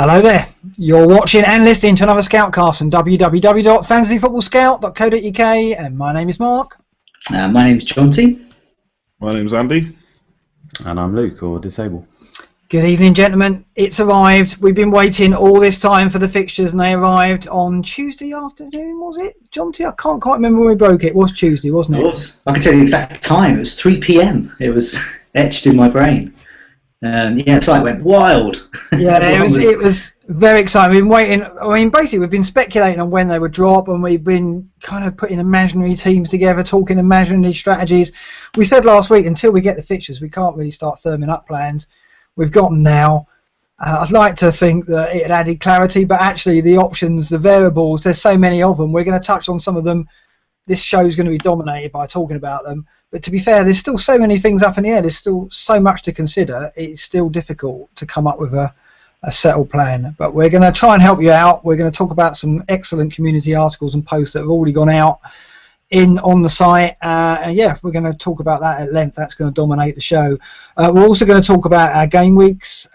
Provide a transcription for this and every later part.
Hello there. You're watching and listening to another Scoutcast on www.fantasyfootballscout.co.uk, and my name is Mark. My name's Jonty. My name's Andy. And I'm Luke, or Disable. Good evening, gentlemen. It's arrived. We've been waiting all this time for the fixtures, and they arrived on Tuesday afternoon, was it? Jonty, I can't quite remember when we broke it. It was Tuesday, wasn't it? It was. I can tell you the exact time. It was 3 p.m. It was etched in my brain. And yeah, the site went wild. Yeah, it was very exciting. We've been waiting. I mean, basically, we've been speculating on when they would drop, and we've been kind of putting imaginary teams together, talking imaginary strategies. We said last week, until we get the fixtures, we can't really start firming up plans. We've got them now. I'd like to think that it had added clarity, but actually, the options, the variables, there's so many of them. We're going to touch on some of them. This show is going to be dominated by talking about them. But to be fair, there's still so many things up in the air. There's still so much to consider. It's still difficult to come up with a settled plan. But we're going to try and help you out. We're going to talk about some excellent community articles and posts that have already gone out on the site. And yeah, we're going to talk about that at length. That's going to dominate the show. We're also going to talk about our game weeks.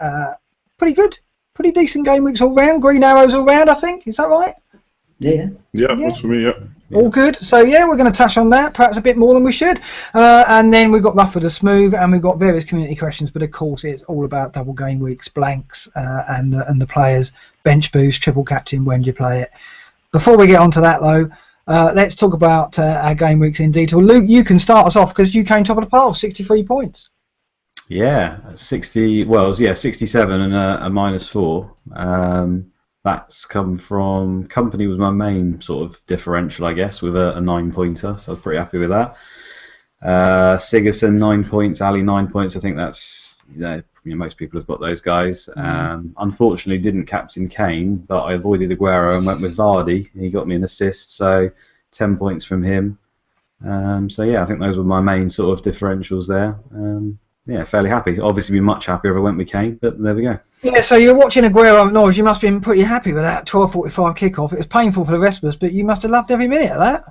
Pretty good. Pretty decent game weeks all round. Green arrows all round, I think. Is that right? Yeah. Yeah, that's for me, yeah. All good. So yeah, we're going to touch on that, perhaps a bit more than we should. And then we've got Rough with the Smooth, and we've got various community questions, but of course it's all about double game weeks, blanks, and the players, bench boost, triple captain, when do you play it. Before we get on to that though, let's talk about our game weeks in detail. Luke, you can start us off because you came top of the pile, 63 points. Yeah, 67 and a -4. That's come from Company was my main sort of differential, I guess, with a 9-pointer, so I was pretty happy with that. Sigerson 9 points, Ali 9 points. I think that's most people have got those guys. Unfortunately, didn't captain Kane, but I avoided Aguero and went with Vardy. He got me an assist, so 10 points from him. So yeah, I think those were my main sort of differentials there. Yeah, fairly happy. Obviously, be much happier if I went with Kane, but there we go. Yeah, so you're watching Aguero at Norwich. You must have been pretty happy with that 12:45 kickoff. It was painful for the rest of us, but you must have loved every minute of that.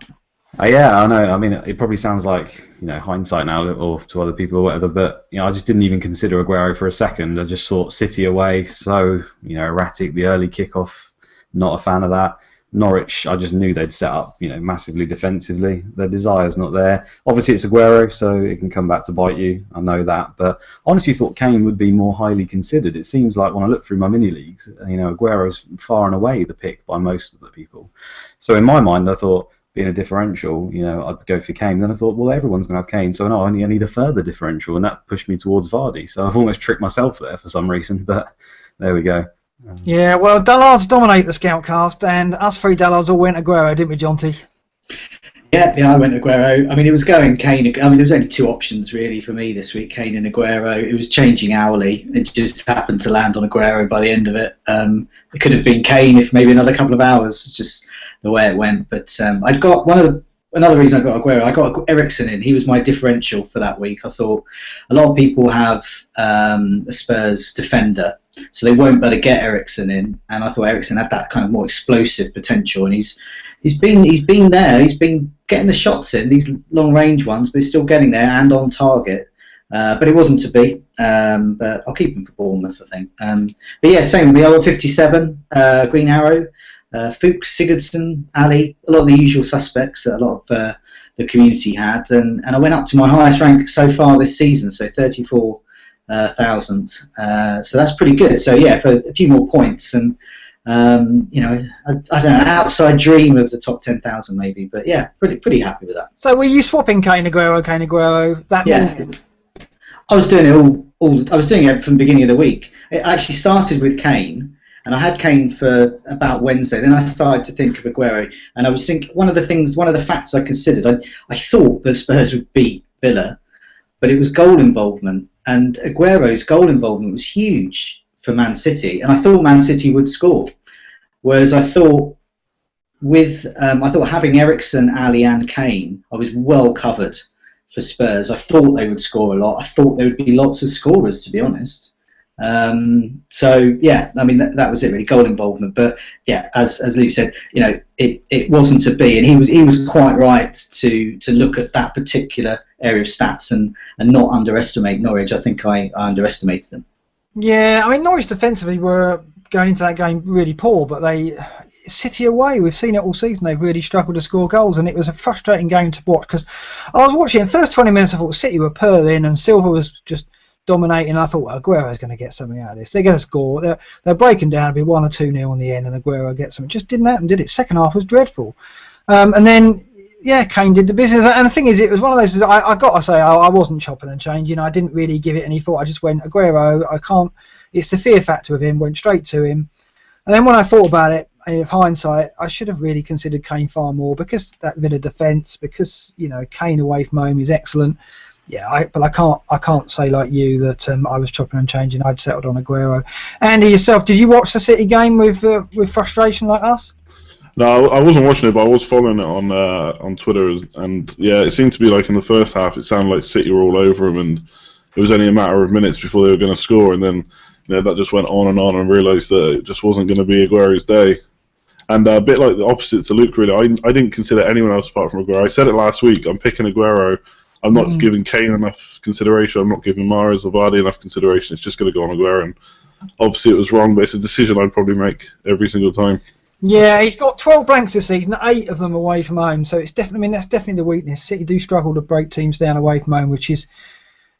Yeah, I know. I mean, it probably sounds like hindsight now, or to other people or whatever, but I just didn't even consider Aguero for a second. I just thought City away, so erratic. The early kickoff, not a fan of that. Norwich, I just knew they'd set up, massively defensively. Their desire's not there. Obviously, it's Aguero, so it can come back to bite you. I know that, but honestly, thought Kane would be more highly considered. It seems like when I look through my mini leagues, Aguero's far and away the pick by most of the people. So in my mind, I thought, being a differential, I'd go for Kane. Then I thought, well, everyone's going to have Kane, so no, I need a further differential, and that pushed me towards Vardy. So I've almost tricked myself there for some reason, but there we go. Yeah, well, Dullards dominate the Scoutcast, and us three Dullards all went Aguero, didn't we, Jonty? Yeah, I went Aguero. I mean, it was going Kane. I mean, there was only two options really for me this week, Kane and Aguero. It was changing hourly. It just happened to land on Aguero by the end of it. It could have been Kane if maybe another couple of hours. It's just the way it went. But I'd got another reason I got Aguero. I got Eriksen in. He was my differential for that week. I thought a lot of people have a Spurs defender, so they won't better get Eriksen in, and I thought Eriksen had that kind of more explosive potential, and he's been there. He's been getting the shots in, these long range ones, but he's still getting there and on target. But it wasn't to be. But I'll keep him for Bournemouth, I think. But yeah, same with me. I got 57. Green Arrow, Fuchs, Sigurdsson, Ali, a lot of the usual suspects that a lot of the community had, and I went up to my highest rank so far this season, so 34,000. So that's pretty good. So yeah, for a few more points, and I don't know, outside dream of the top 10,000 maybe, but yeah, pretty happy with that. So were you swapping Kane Aguero? That yeah, morning? I was doing it all. I was doing it from the beginning of the week. It actually started with Kane, and I had Kane for about Wednesday. Then I started to think of Aguero, and I was thinking one of the factors I considered. I thought that Spurs would beat Villa, but it was goal involvement, and Aguero's goal involvement was huge for Man City, and I thought Man City would score. Whereas I thought having Eriksen, Ali, and Kane, I was well covered for Spurs. I thought they would score a lot. I thought there would be lots of scorers, to be honest. So yeah, I mean that was it really, goal involvement. But yeah, as Luke said, it wasn't to be, and he was quite right to look at that particular area of stats and not underestimate Norwich. I think I underestimated them. Yeah, I mean Norwich defensively were going into that game really poor, but City away, we've seen it all season, they've really struggled to score goals, and it was a frustrating game to watch because I was watching the first 20 minutes. I thought City were purring and Silva was just dominating, and I thought, well, Aguero's going to get something out of this, they're going to score, they're breaking down, it'll be 1 or 2-0 on the end and Aguero gets something. It just didn't happen, did it? Second half was dreadful, and then Kane did the business, and the thing is, it was one of those, I got to say, I wasn't chopping and changing, I didn't really give it any thought, I just went, Aguero, I can't, it's the fear factor of him, went straight to him. And then when I thought about it, in hindsight, I should have really considered Kane far more, because that Villa defence, because Kane away from home is excellent. Yeah, but I can't say like you that I was chopping and changing. I'd settled on Aguero. Andy, yourself, did you watch the City game with frustration like us? No, I wasn't watching it, but I was following it on Twitter, and yeah, it seemed to be like in the first half, it sounded like City were all over them, and it was only a matter of minutes before they were going to score, and then that just went on, and realised that it just wasn't going to be Aguero's day. And a bit like the opposite to Luke, really. I didn't consider anyone else apart from Aguero. I said it last week. I'm picking Aguero. I'm not giving Kane enough consideration. I'm not giving Mahrez or Vardy enough consideration. It's just going to go on Aguero. And obviously it was wrong, but it's a decision I'd probably make every single time. Yeah, he's got 12 blanks this season, 8 of them away from home. So it's definitely, that's definitely the weakness. City do struggle to break teams down away from home, which is,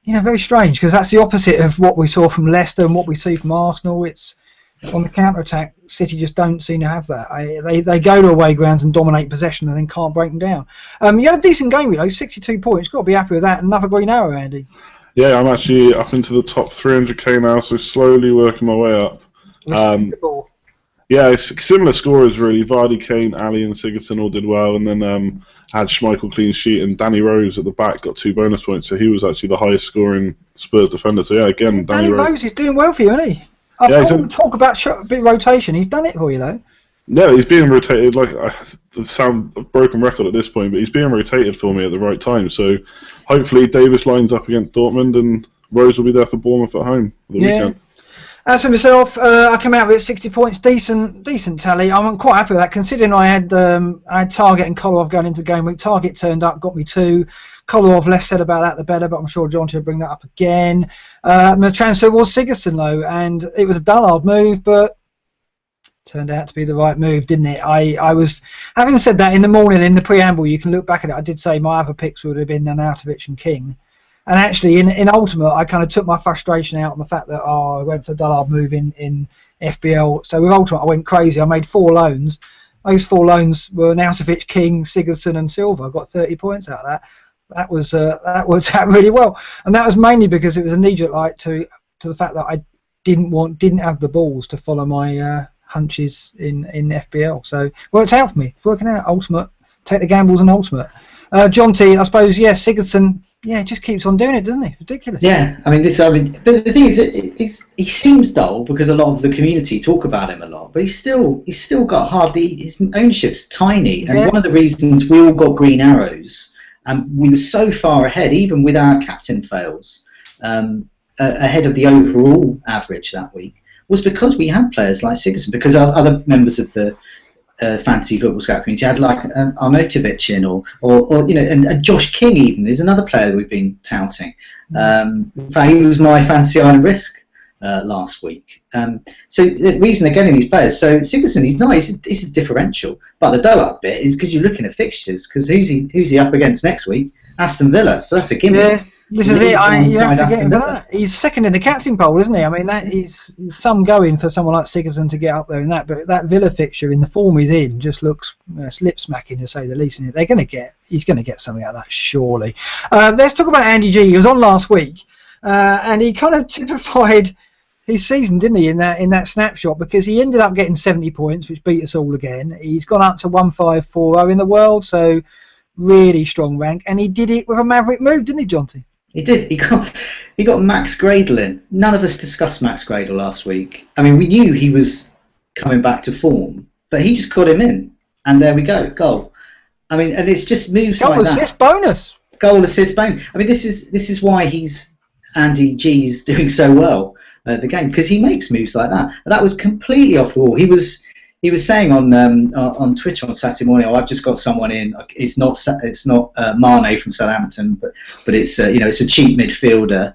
very strange, because that's the opposite of what we saw from Leicester and what we see from Arsenal. It's on the counter-attack, City just don't seem to have that. They go to away grounds and dominate possession and then can't break them down. You had a decent game, 62 points. Got to be happy with that. Another green arrow, Andy. Yeah, I'm actually up into the top 300k now, so slowly working my way up. Yeah, it's similar scorers really. Vardy, Kane, Ali and Sigurdsson all did well, and then had Schmeichel clean sheet, and Danny Rose at the back got 2 bonus points, so he was actually the highest scoring Spurs defender. So yeah, again, Danny Rose is doing well for you, isn't he? Talk about a bit of rotation. He's done it for you, though. No, he's being rotated. Sound a broken record at this point, but he's being rotated for me at the right time. So hopefully Davis lines up against Dortmund, and Rose will be there for Bournemouth at home for the weekend. As for myself, I came out with 60 points, decent tally. I'm quite happy with that, considering I had Target and Kolarov going into game week. Target turned up, got me 2. Kolarov, less said about that the better, but I'm sure John will bring that up again. My transfer was Sigurdsson though, and it was a dullard move, but turned out to be the right move, didn't it? I was, having said that, in the morning, in the preamble, you can look back at it, I did say my other picks would have been Nanautovic and King. And actually, in Ultimate, I kind of took my frustration out on the fact that I went for the dullard move in FBL. So with Ultimate, I went crazy. I made 4 loans. Those 4 loans were Nanautovic, King, Sigurdsson, and Silva. I got 30 points out of that. That worked out really well, and that was mainly because it was a knee-jerk like to the fact that I didn't have the balls to follow my hunches in FBL. So it worked out for me. It's working out. Ultimate, take the gambles on Ultimate. John T, I suppose, Sigurdsson. Yeah, just keeps on doing it, doesn't he? Ridiculous. Yeah, the thing is, he seems dull because a lot of the community talk about him a lot, but he's still got hardly, his ownership's tiny, and one of the reasons we all got green arrows, and we were so far ahead, even with our captain fails, ahead of the overall average that week, was because we had players like Sigurdsson, because our other members of the fancy football scout community had like Arnautovic in, or and Josh King even is another player that we've been touting. In fact, he was my fancy island risk last week. So the reason they're getting these players, so Sigurdsson, he's nice, he's a differential, but the dull-up bit is because you're looking at fixtures, because who's he up against next week? Aston Villa, so that's a gimme. Yeah. This is it. You have to get him for that. He's second in the captain poll, isn't he? I mean, that is some going for someone like Sigurdsson to get up there in that. But that Villa fixture, in the form he's in, just looks lip smacking to say the least. And he's going to get something out of that, surely. Let's talk about Andy G. He was on last week, and he kind of typified his season, didn't he, in that snapshot? Because he ended up getting 70 points, which beat us all again. He's gone up to 1540 in the world, so really strong rank, and he did it with a maverick move, didn't he, Jonty? He did. He got Max Gradle in. None of us discussed Max Gradle last week. I mean, we knew he was coming back to form, but he just got him in, and there we go, goal. I mean, and it's just moves like that. Goal assist bonus. Goal assist bonus. I mean, this is why Andy G's doing so well at the game, because he makes moves like that. And that was completely off the wall. He was saying on Twitter on Saturday morning, I've just got someone in. It's not Mane from Southampton, but it's it's a cheap midfielder.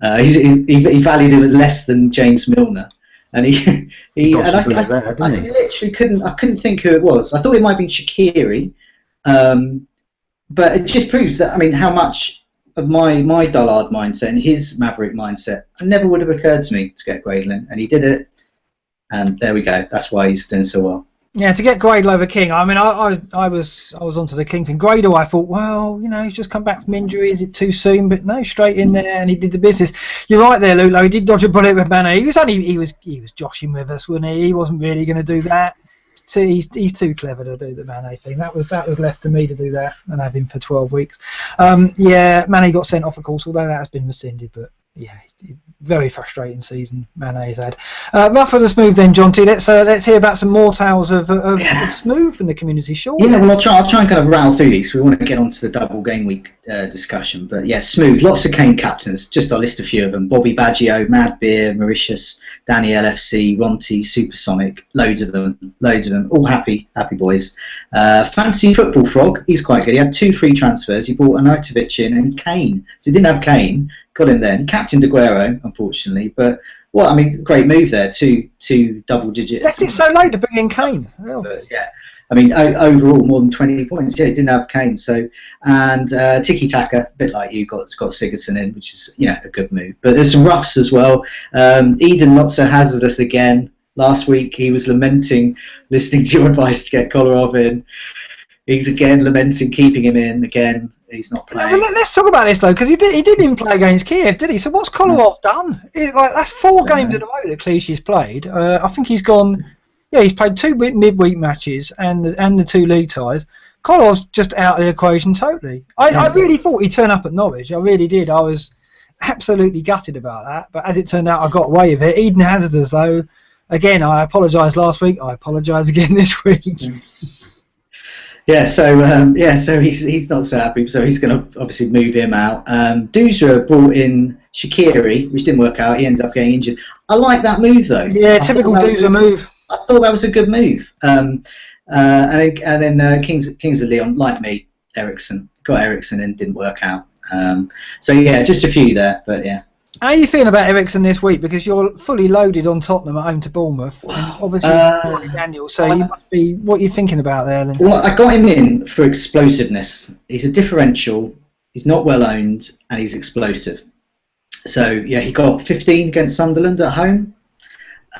He valued him at less than James Milner, and he and I didn't he? literally couldn't think who it was. I thought it might have been Shaqiri, but it just proves that, I mean, how much of my dullard mindset and his maverick mindset, it never would have occurred to me to get Gradlin, and he did it, and there we go. That's why he's doing so well. Yeah, to get Gradle over King. I mean, I was onto the King thing. Gradle, I thought, well, you know, he's just come back from injury. Is it too soon? But no, straight in there, and he did the business. You're right there, Luke. He did dodge a bullet with Mane. He was joshing with us, wasn't he? He wasn't really going to do that. He's too clever to do the Mane thing. That was left to me to do that and have him for 12 weeks. Yeah, Mane got sent off, of course, although that has been rescinded. But yeah, very frustrating season Mane's had. Rougher the Smooth then, John T. Let's hear about some more tales of Smooth from the community, sure. Yeah, well, I'll try and kind of rattle through these. We want to get onto the double game week discussion, but yeah, Smooth. Lots of Kane captains. Just I'll list a few of them: Bobby Baggio, Mad Beer, Mauritius, Danny LFC, Ronti, Supersonic. Loads of them. All happy boys. Fancy Football Frog. He's quite good. He had 2 free transfers. He brought Arnautovic in and Kane. So he didn't have Kane. Got him there. He captained Aguero, unfortunately, but well, I mean, great move there. Two double digit. Left it so late to bring in Kane. But, yeah, I mean, overall more than 20 points. Yeah, he didn't have Kane. So, and Tiki Taka, a bit like you, got Sigurdsson in, which is, you know, a good move. But there's some roughs as well. Eden not so hazardous again. Last week he was lamenting listening to your advice to get Kolarov in. He's again lamenting keeping him in again. He's not playing. Well, let's talk about this though, because he didn't play against Kiev, did he? So what's Kolarov done? That's 4 games in a row that Clichy's played. I think he's gone. Yeah, he's played 2 midweek matches and the 2 league ties. Kolarov's just out of the equation totally. I really thought he'd turn up at Norwich. I really did. I was absolutely gutted about that. But as it turned out, I got away with it. Eden Hazarders though. Again, I apologised last week. I apologise again this week. Yeah, so he's not so happy. So he's going to obviously move him out. Duzra brought in Shaqiri, which didn't work out. He ended up getting injured. I like that move though. Yeah, typical Duzra move. I thought that was a good move. And then Kings of Leon, like me, Ericsson got Ericsson and didn't work out. So yeah, just a few there, but yeah. How are you feeling about Ericsson this week? Because you're fully loaded on Tottenham at home to Bournemouth, and obviously Daniel. So you must be. What are you thinking about there, then? Well, I got him in for explosiveness. He's a differential. He's not well owned, and he's explosive. So yeah, he got 15 against Sunderland at home.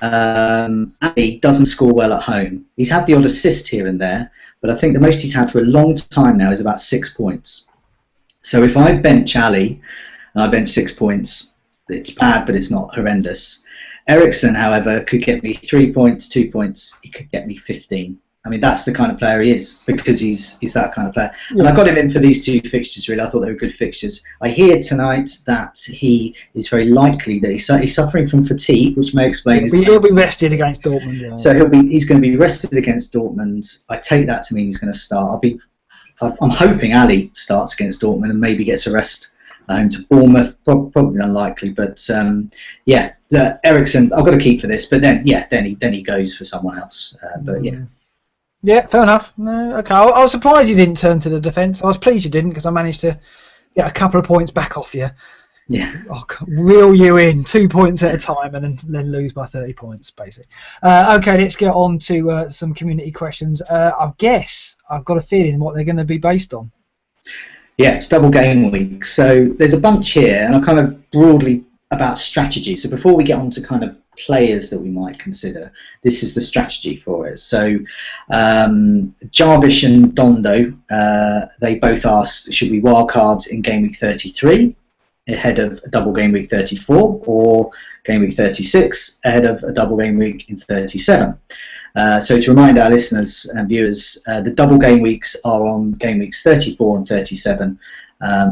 And he doesn't score well at home. He's had the odd assist here and there, but I think the most he's had for a long time now is about 6 points. So if I bench Ali and I bench 6 points, it's bad, but it's not horrendous. Ericsson, however, could get me 3 points, 2 points. He could get me 15. I mean, that's the kind of player he is, because he's that kind of player. Yeah. And I got him in for these 2 fixtures, really. I thought they were good fixtures. I hear tonight that he is very likely that he's suffering from fatigue, which may explain his... He'll be rested against Dortmund. Yeah. So he's going to be rested against Dortmund. I take that to mean he's going to start. I'm hoping Ali starts against Dortmund and maybe gets a rest home to Bournemouth. Probably unlikely, but yeah, Ericsson I've got to keep for this. But then he goes for someone else. But yeah. Yeah, fair enough. No, okay. I was surprised you didn't turn to the defence. I was pleased you didn't, because I managed to get a couple of points back off you. Yeah. Reel you in 2 points at a time, and then lose by 30 points, basically. Okay, let's get on to some community questions. I guess I've got a feeling what they're going to be based on. Yeah, it's double game week. So there's a bunch here, and I'm kind of broadly about strategy. So before we get on to kind of players that we might consider, this is the strategy for it. So Jarvish and Dondo, they both asked, should we wildcards in game week 33 ahead of a double game week 34, or game week 36 ahead of a double game week in 37? So to remind our listeners and viewers, the double game weeks are on game weeks 34 and 37.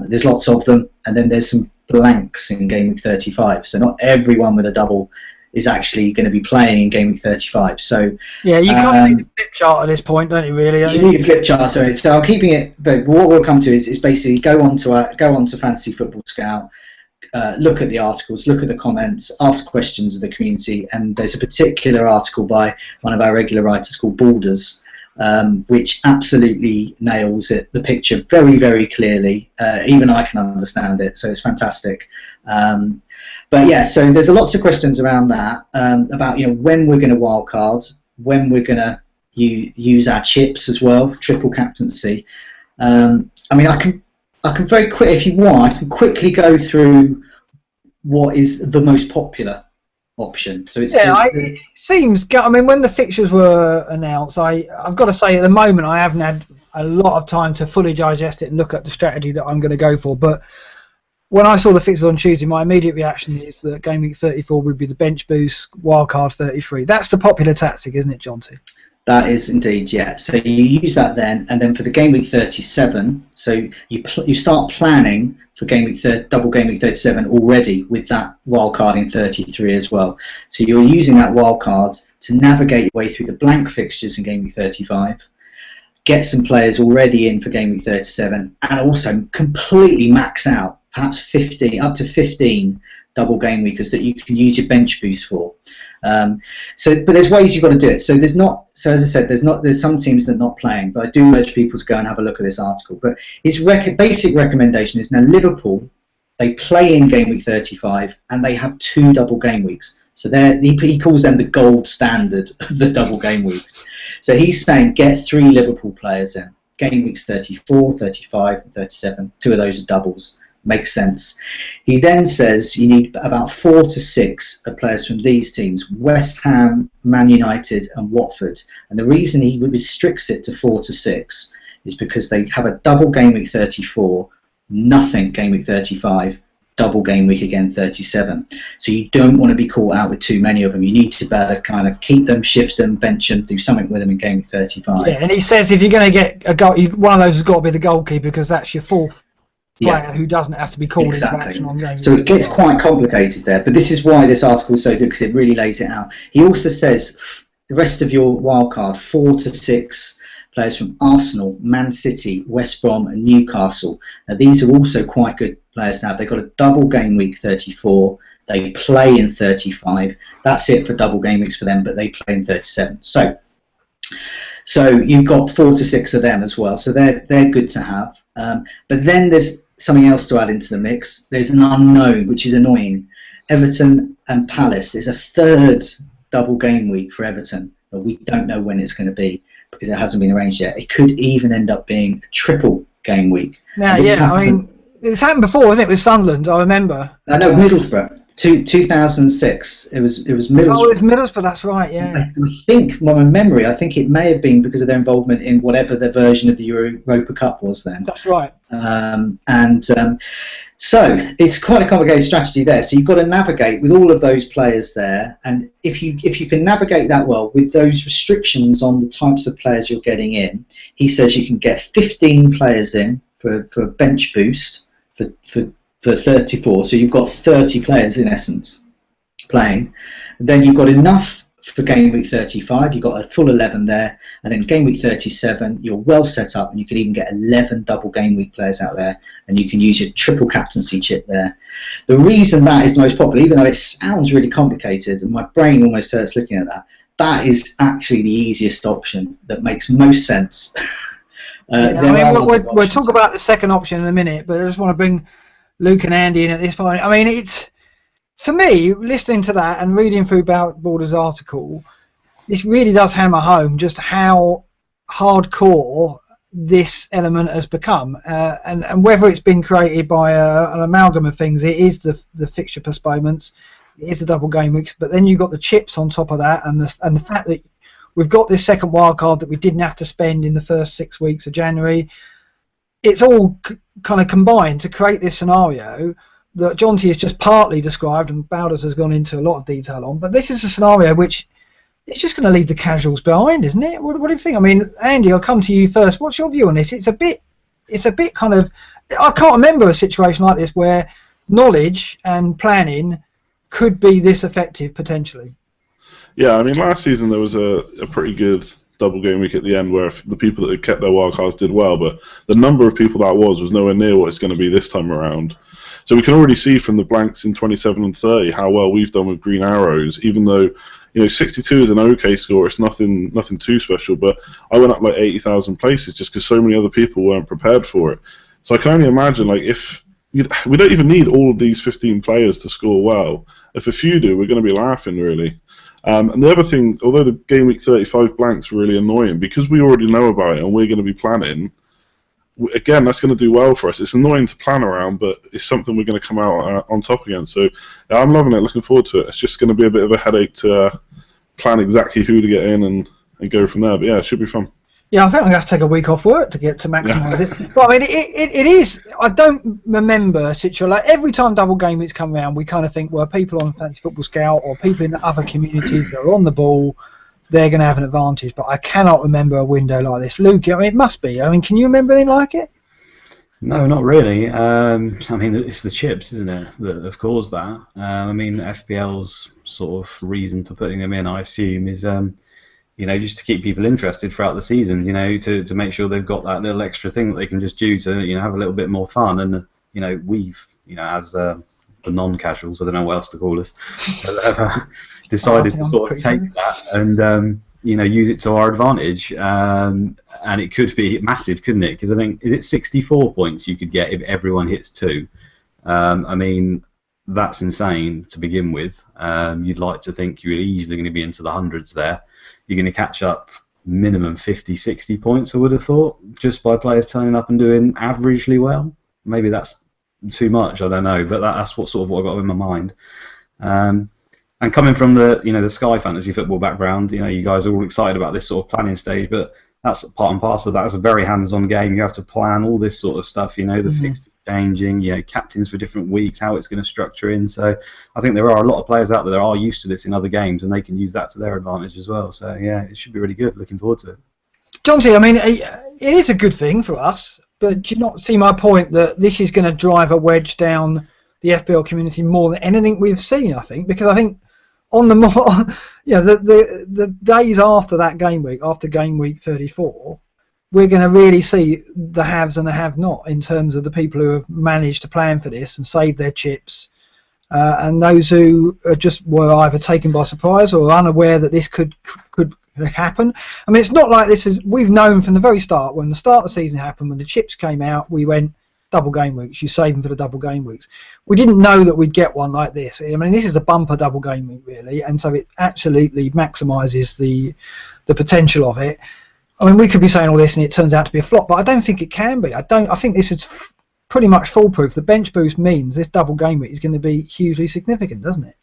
There's lots of them, and then there's some blanks in game week 35. So not everyone with a double is actually going to be playing in game week 35. So yeah, you can't need a flip chart at this point, don't you? Really, you need a flip chart. So I'm keeping it. But what we'll come to is basically go on to Fantasy Football Scout. Look at the articles, look at the comments, ask questions of the community, and there's a particular article by one of our regular writers called Balders, which absolutely nails the picture very, very clearly. Even I can understand it, so it's fantastic. But yeah, so there's lots of questions around that, about when we're going to wildcard, when we're going to use our chips as well, triple captaincy. I mean, I can very quick, if you want, I can quickly go through what is the most popular option. So it seems. I mean, when the fixtures were announced, I've got to say at the moment I haven't had a lot of time to fully digest it and look at the strategy that I'm going to go for. But when I saw the fixtures on Tuesday, my immediate reaction is that Game Week 34 would be the bench boost, wildcard 33. That's the popular tactic, isn't it, Jonty? That is indeed, yeah. So you use that then, and then for the Game Week 37, so you start planning for double Game Week 37 already with that wildcard in 33 as well. So you're using that wildcard to navigate your way through the blank fixtures in Game Week 35, get some players already in for Game Week 37, and also completely max out perhaps 15, up to 15 double game weekers that you can use your bench boost for. But there's ways you've got to do it. So as I said, there's some teams that are not playing, but I do urge people to go and have a look at this article. But his basic recommendation is now Liverpool, they play in Game Week 35 and they have 2 double game weeks. So he calls them the gold standard of the double game weeks. So he's saying get 3 Liverpool players in. Game Weeks 34, 35 and 37. 2 of those are doubles. Makes sense. He then says you need about 4 to 6 of players from these teams: West Ham, Man United and Watford. And the reason he restricts it to 4 to 6 is because they have a double game week 34, nothing game week 35, double game week again 37. So you don't want to be caught out with too many of them. You need to better kind of keep them, shift them, bench them, do something with them in game week 35. Yeah, and he says if you're going to get a goal, one of those has got to be the goalkeeper, because that's your 4th player who doesn't have to be called into action on game. So it gets quite complicated there, but this is why this article is so good, because it really lays it out. He also says the rest of your wildcard, 4 to 6 players from Arsenal, Man City, West Brom and Newcastle. Now these are also quite good players to have. They've got a double game week 34, they play in 35. That's it for double game weeks for them, but they play in 37. So you've got 4 to 6 of them as well, so they're good to have. But then there's something else to add into the mix. There's an unknown, which is annoying. Everton and Palace. There's a 3rd double game week for Everton, but we don't know when it's going to be because it hasn't been arranged yet. It could even end up being a triple game week. Now, I mean, it's happened before, wasn't it, with Sunderland? I remember. No, Middlesbrough. 2006. It was Middlesbrough. Oh, it was Middlesbrough. That's right. Yeah. I think, my memory, I think it may have been because of their involvement in whatever the version of the Europa Cup was then. That's right. So it's quite a complicated strategy there. So you've got to navigate with all of those players there, and if you can navigate that well with those restrictions on the types of players you're getting in, he says you can get 15 players in for a bench boost for 34, so you've got 30 players in essence playing. And then you've got enough for game week 35, you've got a full 11 there, and then game week 37 you're well set up and you can even get 11 double game week players out there, and you can use your triple captaincy chip there. The reason that is the most popular, even though it sounds really complicated and my brain almost hurts looking at that is actually the easiest option that makes most sense. We'll talk about the second option in a minute, but I just want to bring Luke and Andy in at this point. I mean, it's, for me, listening to that and reading through Boulder's article, this really does hammer home just how hardcore this element has become, and whether it's been created by an amalgam of things. It is the fixture postponements, it is the double game weeks, but then you've got the chips on top of that, and the fact that we've got this second wild card that we didn't have to spend in the first 6 weeks of January. It's all kind of combined to create this scenario that Jonty has just partly described and Bowders has gone into a lot of detail on. But this is a scenario which is just going to leave the casuals behind, isn't it? What do you think? I mean, Andy, I'll come to you first. What's your view on this? It's a bit kind of, I can't remember a situation like this where knowledge and planning could be this effective potentially. Yeah, I mean, last season there was a pretty good double game week at the end where the people that had kept their wildcards did well, but the number of people that was nowhere near what it's going to be this time around. So we can already see from the blanks in 27 and 30 how well we've done with green arrows, even though 62 is an okay score. It's nothing too special. But I went up like 80,000 places just because so many other people weren't prepared for it. So I can only imagine, like, if we don't even need all of these 15 players to score well. If a few do, we're going to be laughing, really. And the other thing, although the game week 35 blank's really annoying, because we already know about it and we're going to be planning, again, that's going to do well for us. It's annoying to plan around, but it's something we're going to come out on top against. So yeah, I'm loving it, looking forward to it. It's just going to be a bit of a headache to plan exactly who to get in and go from there. But yeah, it should be fun. Yeah, I think I'm going to have to take a week off work to get to maximise it. But I mean, it is. I don't remember a situation like every time double game weeks come around, we kind of think, well, people on Fantasy Football Scout or people in other communities that are on the ball, they're going to have an advantage. But I cannot remember a window like this. Luke, I mean, it must be. I mean, can you remember anything like it? No, not really. I mean, it's the chips, isn't it, that have caused that. I mean, FPL's sort of reason for putting them in, I assume, is just to keep people interested throughout the seasons, to make sure they've got that little extra thing that they can just do to, have a little bit more fun. And, we've, as the non-casuals, I don't know what else to call us, decided to sort of take that and, use it to our advantage. And it could be massive, couldn't it? Because I think, is it 64 points you could get if everyone hits 2? I mean, that's insane to begin with. You'd like to think you're easily going to be into the hundreds there. You're going to catch up minimum 50, 60 points, I would have thought, just by players turning up and doing averagely well. Maybe that's too much, I don't know, but that's what I got in my mind. And coming from the Sky Fantasy Football background, you guys are all excited about this sort of planning stage, but that's part and parcel of that. It's a very hands-on game. You have to plan all this sort of stuff, the fixture changing, captains for different weeks, how it's going to structure in. So I think there are a lot of players out there that are used to this in other games, and they can use that to their advantage as well. So yeah, it should be really good. Looking forward to it. Johnsy, I mean, it is a good thing for us, but do you not see my point that this is going to drive a wedge down the FPL community more than anything we've seen? I think because I think on the more, the days after that game week, after game week 34. We're going to really see the haves and the have-not in terms of the people who have managed to plan for this and save their chips, and those who were either taken by surprise or unaware that this could happen. I mean, it's not like this is. We've known from the very start, when the start of the season happened, when the chips came out, we went double game weeks. You save them for the double game weeks. We didn't know that we'd get one like this. I mean, this is a bumper double game week, really, and so it absolutely maximises the potential of it. I mean, we could be saying all this and it turns out to be a flop, but I don't think it can be. I think this is pretty much foolproof. The bench boost means this double game week is going to be hugely significant, doesn't it?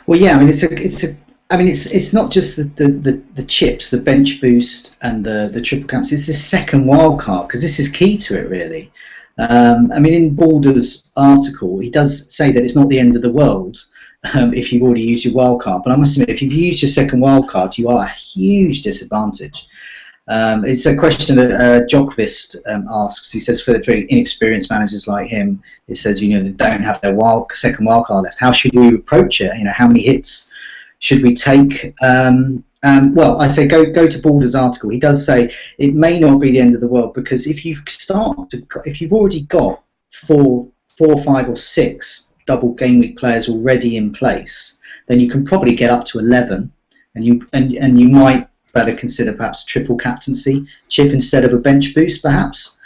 Well, yeah. I mean, it's not just the chips, the bench boost, and the triple camps. It's the second wild card, because this is key to it, really. I mean, in Balder's article, he does say that it's not the end of the world if you've already used your wild card. But I must admit, if you've used your second wild card, you are at a huge disadvantage. It's a question that Jockvist asks. He says for very inexperienced managers like him, it says they don't have their second wild card left. How should we approach it? How many hits should we take? Well, I say go to Balder's article. He does say it may not be the end of the world, because if you've already got 4, 5, or 6 double game week players already in place, then you can probably get up to 11, and you might better consider perhaps triple captaincy chip instead of a bench boost, perhaps.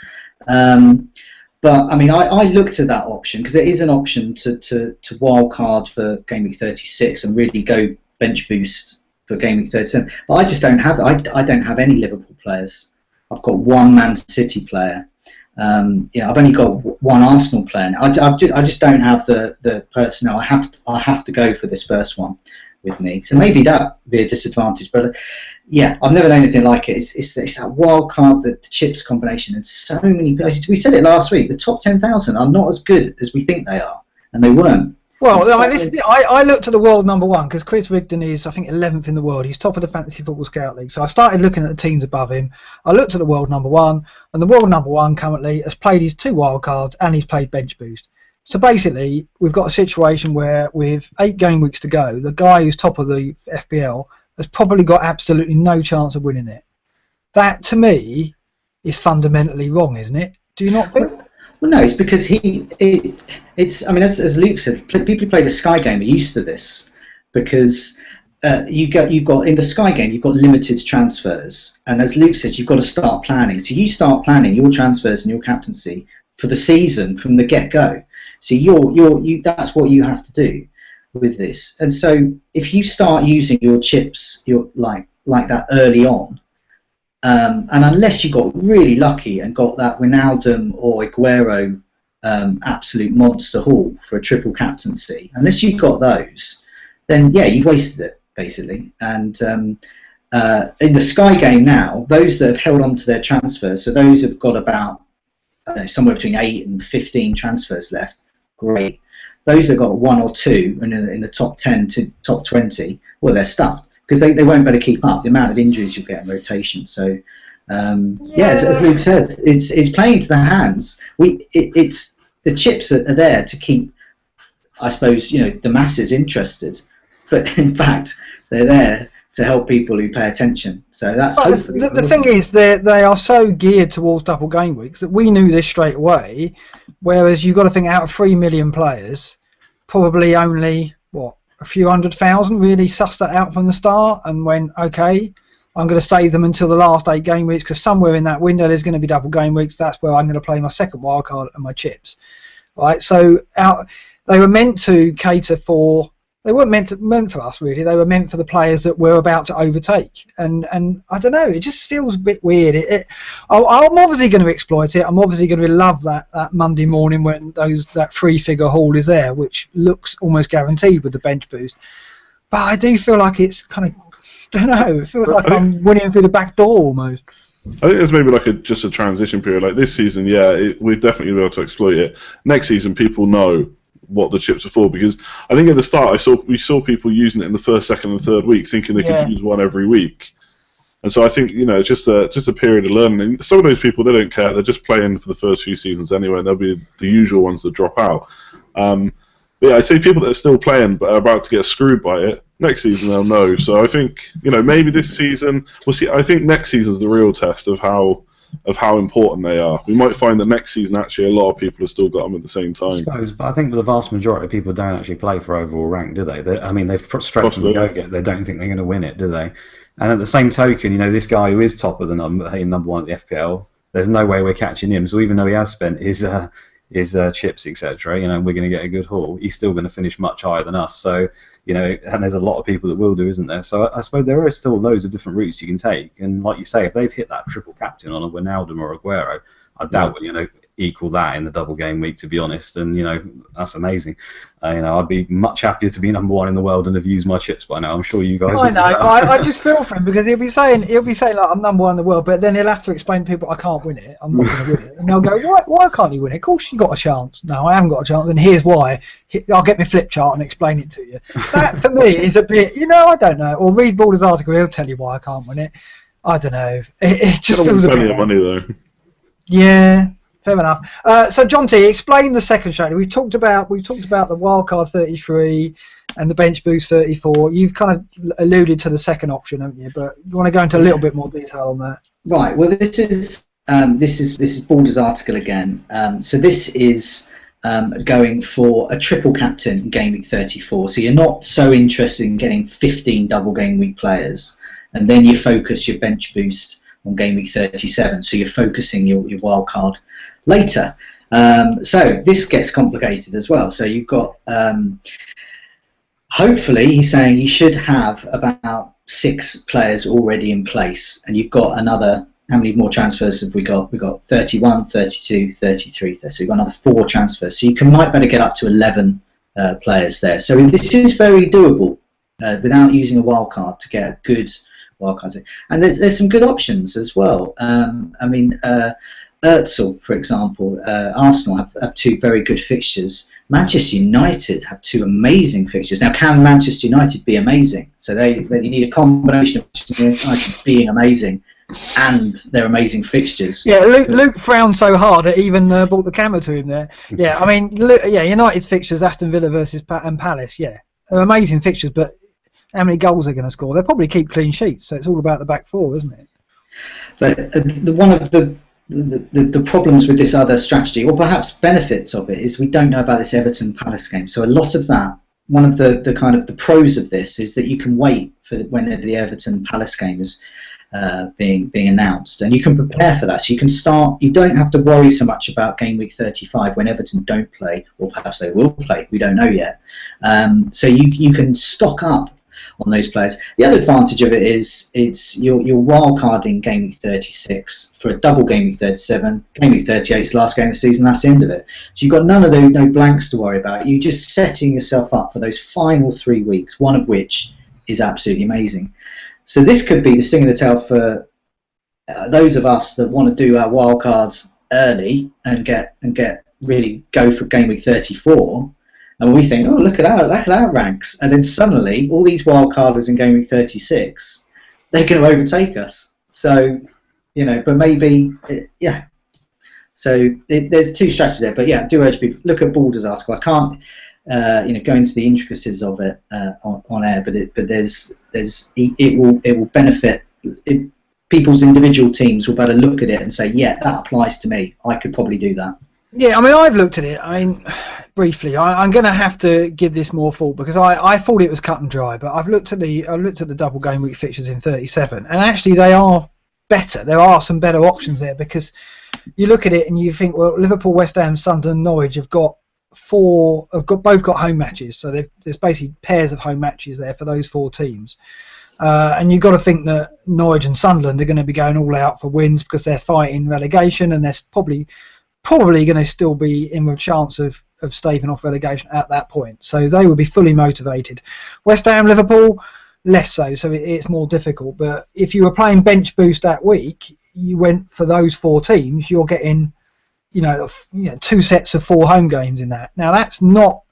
But I mean, I looked at that option, because there is an option to wild card for game week 36 and really go bench boost for game week 37. But I just don't have that. I don't have any Liverpool players. I've got one Man City player. I've only got one Arsenal player now. I just don't have the personnel. I have to go for this first one with me. So maybe that would be a disadvantage. But yeah, I've never known anything like it. It's that wild card, the chips combination, and so many places. We said it last week. The top 10,000 are not as good as we think they are, and they weren't. Well, I looked at the world number one, because Chris Rigdon is, I think, 11th in the world. He's top of the Fantasy Football Scout League. So I started looking at the teams above him. I looked at the world number one, and the world number one currently has played his 2 wild cards and he's played bench boost. So basically, we've got a situation where with 8 game weeks to go, the guy who's top of the FPL has probably got absolutely no chance of winning it. That, to me, is fundamentally wrong, isn't it? Do you not think? Well, no, it's because I mean, as Luke said, people who play the Sky game are used to this, because you've got in the Sky game, you've got limited transfers, and as Luke said, you've got to start planning. So you start planning your transfers and your captaincy for the season from the get-go. So that's what you have to do with this. And so if you start using your chips, like that early on, and unless you got really lucky and got that Wijnaldum or Aguero absolute monster haul for a triple captaincy, unless you got those, then yeah, you wasted it basically. And in the Sky game now, those that have held on to their transfers, so those who've got about somewhere between 8 and 15 transfers left, great. Those that got 1 or 2 in the top 10 to top 20, well, they're stuffed because they won't be able to keep up the amount of injuries you'll get in rotation. So as Luke said, it's playing to the hands. It's the chips are there to keep, I suppose, the masses interested, but in fact they're there to help people who pay attention. So that's hopefully. The thing is, they are so geared towards double game weeks that we knew this straight away. Whereas you've got to think, out of 3 million players, probably only a few 100,000 really sussed that out from the start and went, okay, I'm going to save them until the last 8 game weeks because somewhere in that window there's going to be double game weeks. That's where I'm going to play my second wildcard and my chips, right? So they were meant to cater for. They weren't meant for us really. They were meant for the players that we're about to overtake. And I don't know. It just feels a bit weird. I'm obviously going to exploit it. I'm obviously going to love that Monday morning when that 3-figure haul is there, which looks almost guaranteed with the bench boost. But I do feel like it's kind of, I don't know. It feels like I'm winning through the back door almost. I think there's maybe like just a transition period. Like this season, we're definitely be able to exploit it. Next season, people know what the chips are for, because I think at the start we saw people using it in the first, second, and third week, thinking they could use one every week, and so I think it's just a period of learning. And some of those people, they don't care; they're just playing for the first few seasons anyway, and they'll be the usual ones that drop out. But yeah, I'd say people that are still playing but are about to get screwed by it, next season they'll know. So I think maybe this season we'll see. I think next season's the real test of how important they are. We might find that next season actually a lot of people have still got them at the same time. I suppose, but I think the vast majority of people don't actually play for overall rank, do they? They've straight from the go-get. They don't think they're going to win it, do they? And at the same token, this guy who is top of the number 1 at the FPL, there's no way we're catching him. So even though he has spent his chips, etc., we're going to get a good haul, he's still going to finish much higher than us. So, and there's a lot of people that will do, isn't there? So I suppose there are still loads of different routes you can take. And like you say, if they've hit that triple captain on a Wijnaldum or Aguero, I doubt we're going to equal that in the double game week, to be honest. And that's amazing. I'd be much happier to be number 1 in the world and have used my chips by now. I'm sure you guys. I know. I just feel for him because he'll be saying like I'm number 1 in the world, but then he'll have to explain to people I can't win it. I'm not going to win it, and they'll go, why can't you win it? Of course you got a chance. No, I haven't got a chance, and here's why. I'll get my flip chart and explain it to you. That for me is a bit, I don't know. Or read Balder's article; he'll tell you why I can't win it. I don't know. It just feels a bit. Plenty of money though. Yeah. Fair enough. So, John T, explain the second strategy. We talked about the wildcard 33 and the bench boost 34. You've kind of alluded to the second option, haven't you? But you want to go into a little bit more detail on that? Right. Well, this is Balder's article again. So this is going for a triple captain in game week 34. So you're not so interested in getting 15 double game week players, and then you focus your bench boost on game week 37. So you're focusing your wildcard later. So this gets complicated as well. So you've got, hopefully he's saying you should have about 6 players already in place, and you've got another, how many more transfers have we got? We've got 31, 32, 33, so you've got another 4 transfers. So you might better get up to 11 players there. So this is very doable without using a wildcard to get a good wildcard. And there's some good options as well. Özil, for example, Arsenal have 2 very good fixtures. Manchester United have 2 amazing fixtures. Now, can Manchester United be amazing? So you need a combination of Manchester United being amazing and their amazing fixtures. Yeah, Luke frowned so hard it even brought the camera to him there. Yeah, United's fixtures, Aston Villa versus and Palace, they're amazing fixtures, but how many goals they're going to score? They'll probably keep clean sheets, so it's all about the back 4, isn't it? But one of the problems with this other strategy, or perhaps benefits of it, is we don't know about this Everton Palace game. So a lot of that one of the kind of the pros of this is that you can wait for when the Everton Palace game is being announced, and you can prepare for that. So you can start. You don't have to worry so much about game week 35 when Everton don't play, or perhaps they will play. We don't know yet. So you can stock up on those players. The other advantage of it is you're wild carding game week 36 for a double game week 37. Game week 38 is the last game of the season. That's the end of it. So you've got no blanks to worry about. You're just setting yourself up for those final 3 weeks, one of which is absolutely amazing. So this could be the sting of the tail for those of us that want to do our wild cards early and get really go for game week 34. And we think, oh, look at our ranks. And then suddenly, all these wild carders in game week 36, they're going to overtake us. So, but maybe, yeah. So there's two strategies there. But yeah, I do urge people, look at Balder's article. I can't, go into the intricacies of it on air, but it will benefit. People's individual teams will better look at it and say, yeah, that applies to me. I could probably do that. Yeah, I mean, I've looked at it. I mean, briefly, I'm going to have to give this more thought because I thought it was cut and dry, but I've looked at the double game week fixtures in 37, and actually they are better. There are some better options there because you look at it and you think, well, Liverpool, West Ham, Sunderland, Norwich have both got home matches, so there's basically pairs of home matches there for those four teams. And you've got to think that Norwich and Sunderland are going to be going all out for wins because they're fighting relegation, and they're probably going to still be in with a chance of staving off relegation at that point. So they will be fully motivated. West Ham, Liverpool, less so it's more difficult. But if you were playing bench boost that week, you went for those four teams, you're getting, 2 sets of 4 home games in that. Now that's not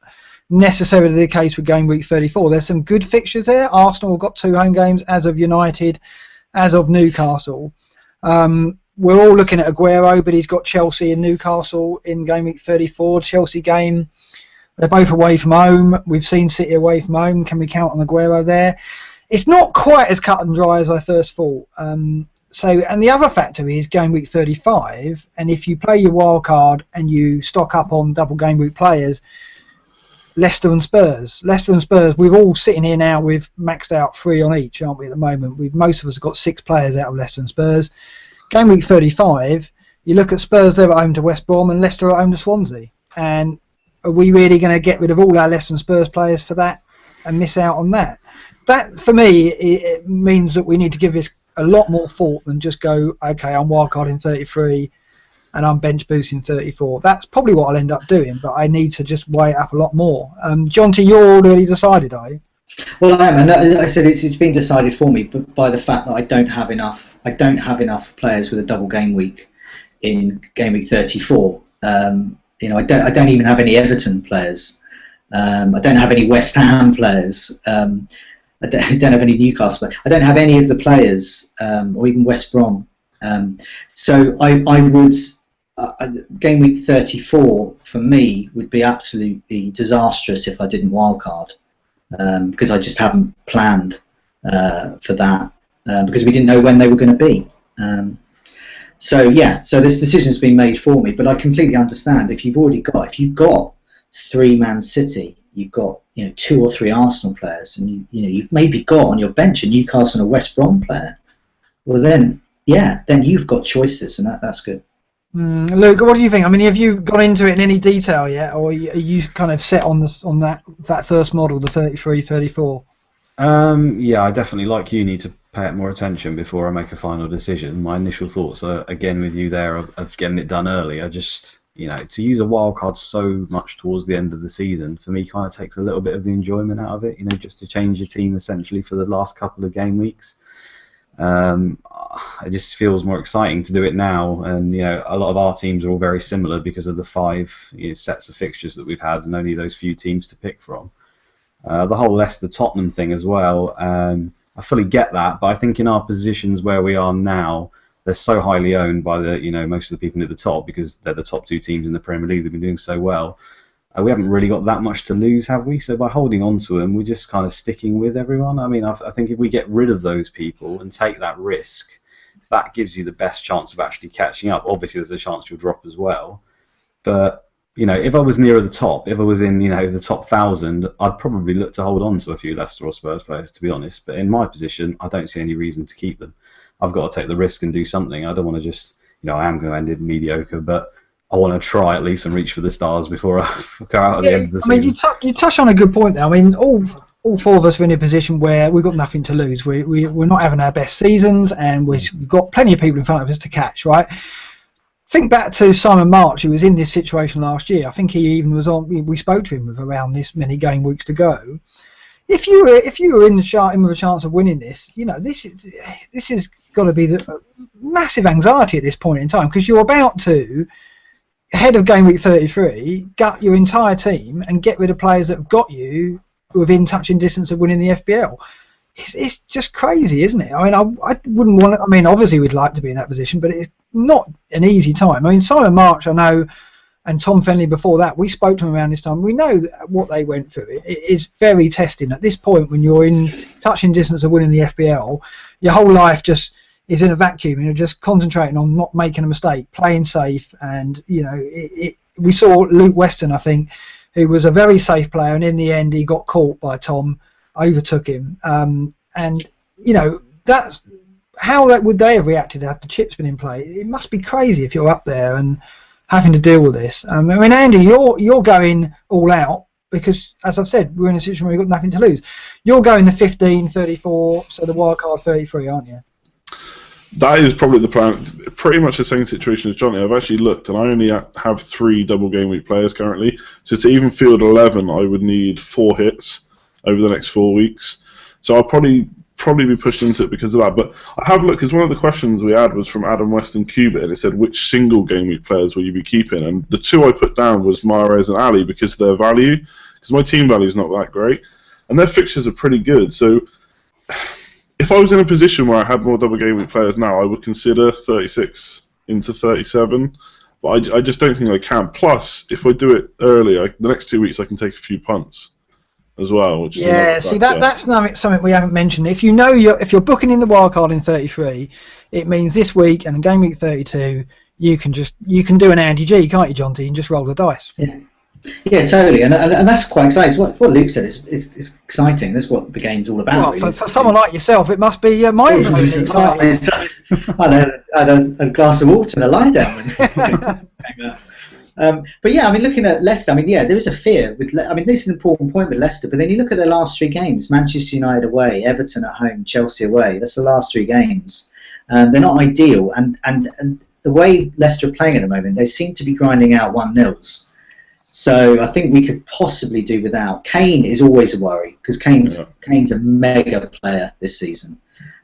necessarily the case with game week 34. There's some good fixtures there. Arsenal got 2 home games, as of United, as of Newcastle. We're all looking at Aguero, but he's got Chelsea and Newcastle in game week 34. Chelsea game, they're both away from home. We've seen City away from home. Can we count on Aguero there? It's not quite as cut and dry as I first thought. And the other factor is game week 35, and if you play your wild card and you stock up on double game week players, Leicester and Spurs, we're all sitting here now with maxed out 3 on each, aren't we, at the moment? Most of us have got 6 players out of Leicester and Spurs. Game week 35, you look at Spurs, they're at home to West Brom, and Leicester are at home to Swansea. And are we really going to get rid of all our Leicester and Spurs players for that and miss out on that? That, for me, it means that we need to give this a lot more thought than just go, okay, I'm wildcarding 33 and I'm bench boosting 34. That's probably what I'll end up doing, but I need to just weigh it up a lot more. Jonty, you're already decided, are you? Well, I am, and I said it's been decided for me, but by the fact that I don't have enough players with a double game week in game week 34. I don't even have any Everton players. I don't have any West Ham players. I don't have any Newcastle players. I don't have any of the players, or even West Brom. So I would. Game week 34 for me would be absolutely disastrous if I didn't wildcard. Because I just haven't planned for that because we didn't know when they were going to be. So this decision's been made for me, but I completely understand if you've got 3 Man City, you've got 2 or 3 Arsenal players, and you've maybe got on your bench a Newcastle and a West Brom player. Well then you've got choices, and that's good. Luke, what do you think? I mean, have you gone into it in any detail yet, or are you kind of set on that first model, the 33, 34? Yeah, I definitely, like you, need to pay it more attention before I make a final decision. My initial thoughts are, again, with you there, of getting it done early. I just, to use a wild card so much towards the end of the season, for me, kind of takes a little bit of the enjoyment out of it, just to change your team essentially for the last couple of game weeks. It just feels more exciting to do it now, and a lot of our teams are all very similar because of the 5 sets of fixtures that we've had, and only those few teams to pick from. The whole Leicester-Tottenham thing as well, I fully get that, but I think in our positions where we are now, they're so highly owned by the most of the people at the top because they're the top 2 teams in the Premier League. They've been doing so well. We haven't really got that much to lose, have we? So by holding on to them, we're just kind of sticking with everyone. I mean, I think if we get rid of those people and take that risk, that gives you the best chance of actually catching up. Obviously, there's a chance you'll drop as well. But you know, if I was nearer the top, if I was in, you know, the top 1,000, I'd probably look to hold on to a few Leicester or Spurs players, to be honest. But in my position, I don't see any reason to keep them. I've got to take the risk and do something. I don't want to just, you know, I am going to end it mediocre, but I want to try at least and reach for the stars before I go out at the end of the season. I mean, you touch on a good point there. I mean, all four of us are in a position where we've got nothing to lose. We're not having our best seasons, and we've got plenty of people in front of us to catch, right? Think back to Simon March, who was in this situation last year. I think he even was on. We spoke to him with around this many game weeks to go. If you were in with a chance of winning this, you know, this has got to be the massive anxiety at this point in time, because you're about to, ahead of game week 33, gut your entire team and get rid of players that have got you within touching distance of winning the FPL. It's just crazy, isn't it? I mean, I wouldn't want to, I mean, obviously we'd like to be in that position, but it's not an easy time. I mean, Simon March, I know, and Tom Fenley before that, we spoke to them around this time. We know what they went through. It is very testing. At this point, when you're in touching distance of winning the FPL, your whole life just is in a vacuum, and you're just concentrating on not making a mistake, playing safe. And, you know, we saw Luke Weston, I think, who was a very safe player, and in the end he got caught by Tom, overtook him. And, you know, that's how would they have reacted had the chips been in play? It must be crazy if you're up there and having to deal with this. I mean, Andy, you're going all out because, as I've said, we're in a situation where we've got nothing to lose. You're going the 15, 34, so the wild card 33, aren't you? That is probably the plan. Pretty much the same situation as Johnny. I've actually looked, and I only have 3 double game week players currently. So to even field 11, I would need 4 hits over the next 4 weeks. So I'll probably be pushed into it because of that. But I have looked, because one of the questions we had was from Adam West and Cuba, and it said, which single game week players will you be keeping? And the 2 I put down was Mahrez and Ali because of their value, because my team value is not that great, and their fixtures are pretty good. So if I was in a position where I had more double game week players now, I would consider 36 into 37, but I just don't think I can. Plus, if I do it early, the next 2 weeks I can take a few punts as well. Which that's something we haven't mentioned. If you know if you're booking in the wildcard in 33, it means this week and in game week 32 you can do an Andy G, can't you, John T, and just roll the dice. Yeah, totally, and that's quite exciting. What Luke said is it's exciting. That's what the game's all about. Well, for someone like yourself, it must be mind-blowing exciting. I had a glass of water and a lie down. But yeah, I mean, looking at Leicester, I mean, yeah, there is a fear with. I mean, this is an important point with Leicester. But then you look at their last 3 games: Manchester United away, Everton at home, Chelsea away. That's the last 3 games. They're not ideal, and the way Leicester are playing at the moment, they seem to be grinding out 1-0s. So I think we could possibly do without. Kane is always a worry because Kane's a mega player this season.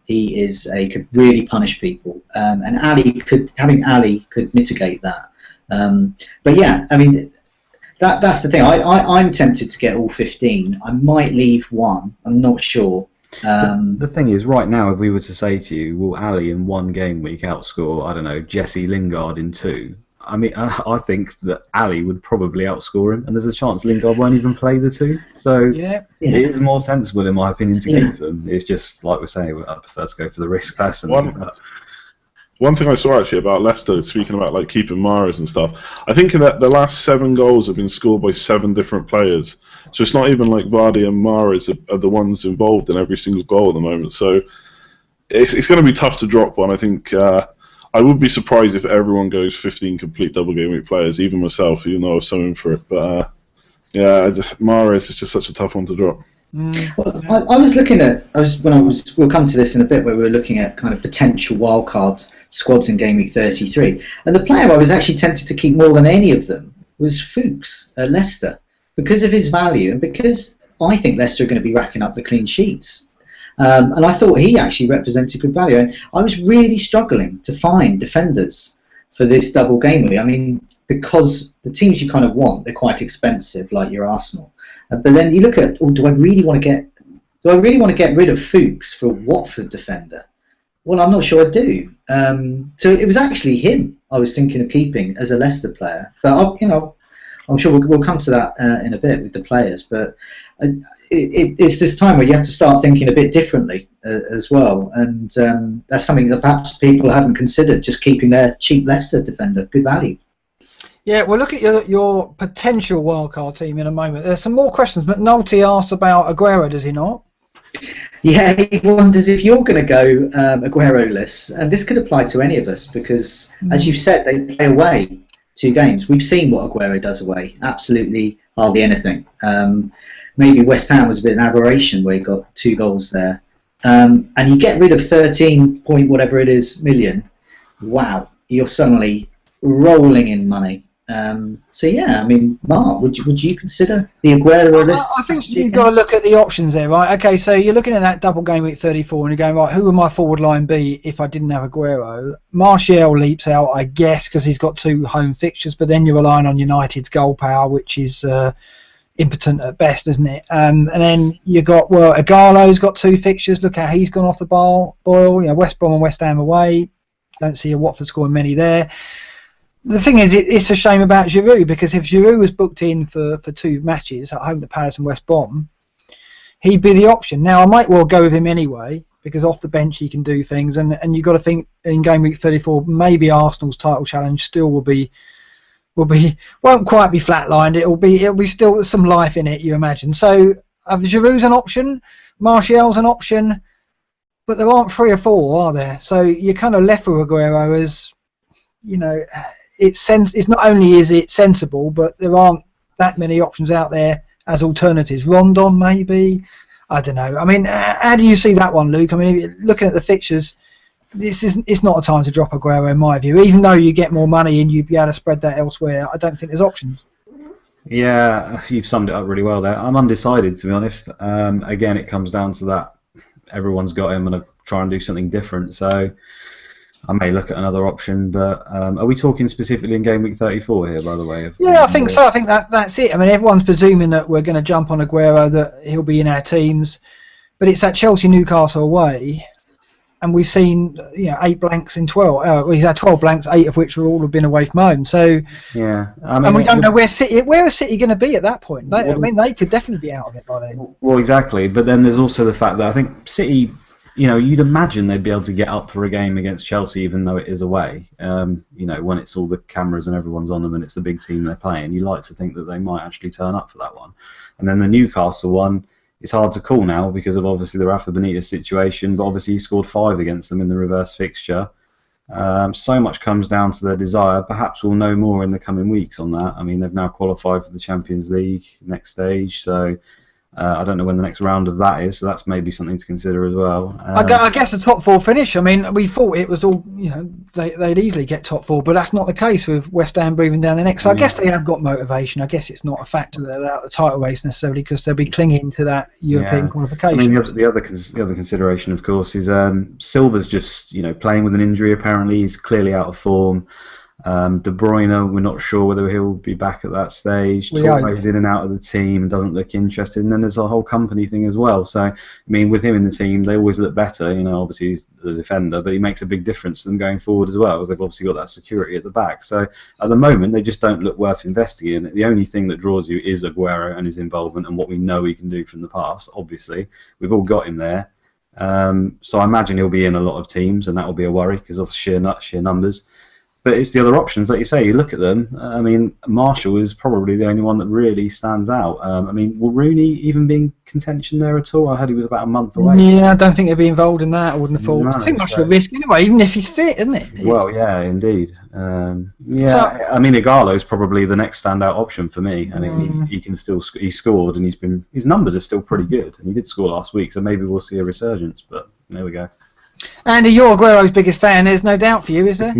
He could really punish people, and having Ali could mitigate that. But yeah, I mean, that's the thing. I'm tempted to get all 15. I might leave 1. I'm not sure. The thing is, right now, if we were to say to you, will Ali in 1 game week outscore, I don't know, Jesse Lingard in 2? I mean, I think that Ali would probably outscore him, and there's a chance Lingard won't even play the 2. So it is more sensible, in my opinion, to keep them. It's just like we're saying, I prefer to go for the risk personally. One thing I saw actually about Leicester, speaking about like keeping Mahrez and stuff, I think that the last 7 goals have been scored by 7 different players. So it's not even like Vardy and Mahrez are the ones involved in every single goal at the moment. So it's going to be tough to drop one. I think I would be surprised if everyone goes 15 complete double game week players, even myself, even though I was so in for it. But Mahrez is just such a tough one to drop. Well, I was looking at. We'll come to this in a bit, where we were looking at kind of potential wildcard squads in game week 33, and the player I was actually tempted to keep more than any of them was Fuchs at Leicester, because of his value and because I think Leicester are going to be racking up the clean sheets. And I thought he actually represented good value, and I was really struggling to find defenders for this double game week. I mean, because the teams you kind of want, they're quite expensive, like your Arsenal. But then you look at, do I really want to get rid of Fuchs for a Watford defender? Well, I'm not sure I do. So it was actually him I was thinking of keeping as a Leicester player. But I'm sure we'll come to that in a bit with the players. But it's this time where you have to start thinking a bit differently as well, and that's something that perhaps people haven't considered. Just keeping their cheap Leicester defender, good value. Yeah, we'll look at your potential wildcard team in a moment. There's some more questions, but Nolte asks about Aguero, does he not? Yeah, he wonders if you're going to go Aguero-less, and this could apply to any of us because, as you've said, they play away 2 games. We've seen what Aguero does away, absolutely hardly anything. Maybe West Ham was a bit of an aberration where he got 2 goals there. And you get rid of 13 point whatever it is million. Wow, you're suddenly rolling in money. So yeah, I mean, Mark, would you consider the Aguero list? I think you've got to look at the options there, right? Okay, so you're looking at that double game week 34 and you're going, right, who would my forward line be if I didn't have Aguero? Martial leaps out, I guess, because he's got 2 home fixtures, but then you're relying on United's goal power, which is impotent at best, isn't it? And then you got, well, Igalo's got 2 fixtures. Look how he's gone off the boil. You know, West Brom and West Ham away. Don't see a Watford scoring many there. The thing is, it's a shame about Giroud, because if Giroud was booked in for 2 matches at home to Palace and West Brom, he'd be the option. Now, I might well go with him anyway, because off the bench he can do things, and you've got to think in game week 34, maybe Arsenal's title challenge still won't quite be flatlined. It'll be still some life in it, you imagine. So Giroud's an option, Martial's an option, but there aren't 3 or 4, are there? So you're kind of left with Aguero as, you know, it's not only is it sensible, but there aren't that many options out there as alternatives. Rondon maybe, I don't know. I mean, how do you see that one, Luke? I mean, looking at the fixtures, it's not a time to drop Aguero in my view. Even though you get more money and you'd be able to spread that elsewhere, I don't think there's options. Yeah, you've summed it up really well there. I'm undecided, to be honest. Again, it comes down to that. Everyone's got him, and I try and do something different. So I may look at another option, but are we talking specifically in game week 34 here, by the way? Yeah, I think so. I think that's it. I mean, everyone's presuming that we're going to jump on Aguero, that he'll be in our teams, but it's that Chelsea-Newcastle away, and we've seen 8 blanks in 12. He's had 12 blanks, 8 of which all have been away from home. So yeah, and we don't know where is City going to be at that point. I mean, they could definitely be out of it by then. Well, exactly. But then there's also the fact that I think City, you'd imagine they'd be able to get up for a game against Chelsea, even though it is away. When it's all the cameras and everyone's on them and it's the big team they're playing, you like to think that they might actually turn up for that one. And then the Newcastle one, it's hard to call now because of obviously the Rafa Benitez situation, but obviously he scored 5 against them in the reverse fixture. So much comes down to their desire. Perhaps we'll know more in the coming weeks on that. I mean, they've now qualified for the Champions League next stage, so I don't know when the next round of that is, so that's maybe something to consider as well. I guess a top 4 finish. I mean, we thought it was all, they'd easily get top 4, but that's not the case with West Ham breathing down their neck. So I guess they have got motivation. I guess it's not a factor that they're out of the title race necessarily, because they'll be clinging to that European qualification. I mean, the other consideration, of course, is Silva's just playing with an injury. Apparently, he's clearly out of form. De Bruyne, we're not sure whether he'll be back at that stage. Torre's in and out of the team and doesn't look interested. And then there's a whole company thing as well. So, I mean, with him in the team, they always look better. Obviously he's the defender, but he makes a big difference to them going forward as well, as they've obviously got that security at the back. So, at the moment, they just don't look worth investing in. The only thing that draws you is Aguero and his involvement and what we know he can do from the past, obviously. We've all got him there. So I imagine he'll be in a lot of teams, and that will be a worry because of sheer numbers. But it's the other options, like you say. You look at them. I mean, Martial is probably the only one that really stands out. I mean, will Rooney even be in contention there at all? I heard he was about a month away. Yeah, I don't think he'll be involved in that. I wouldn't have thought. No, it's too much of a risk anyway, even if he's fit, isn't it? Well, yeah, indeed. I mean, Igalo's probably the next standout option for me. I mean, he can still he scored, and his numbers are still pretty good, and he did score last week, so maybe we'll see a resurgence. But there we go. Andy, you're Aguero's biggest fan. There's no doubt for you, is there?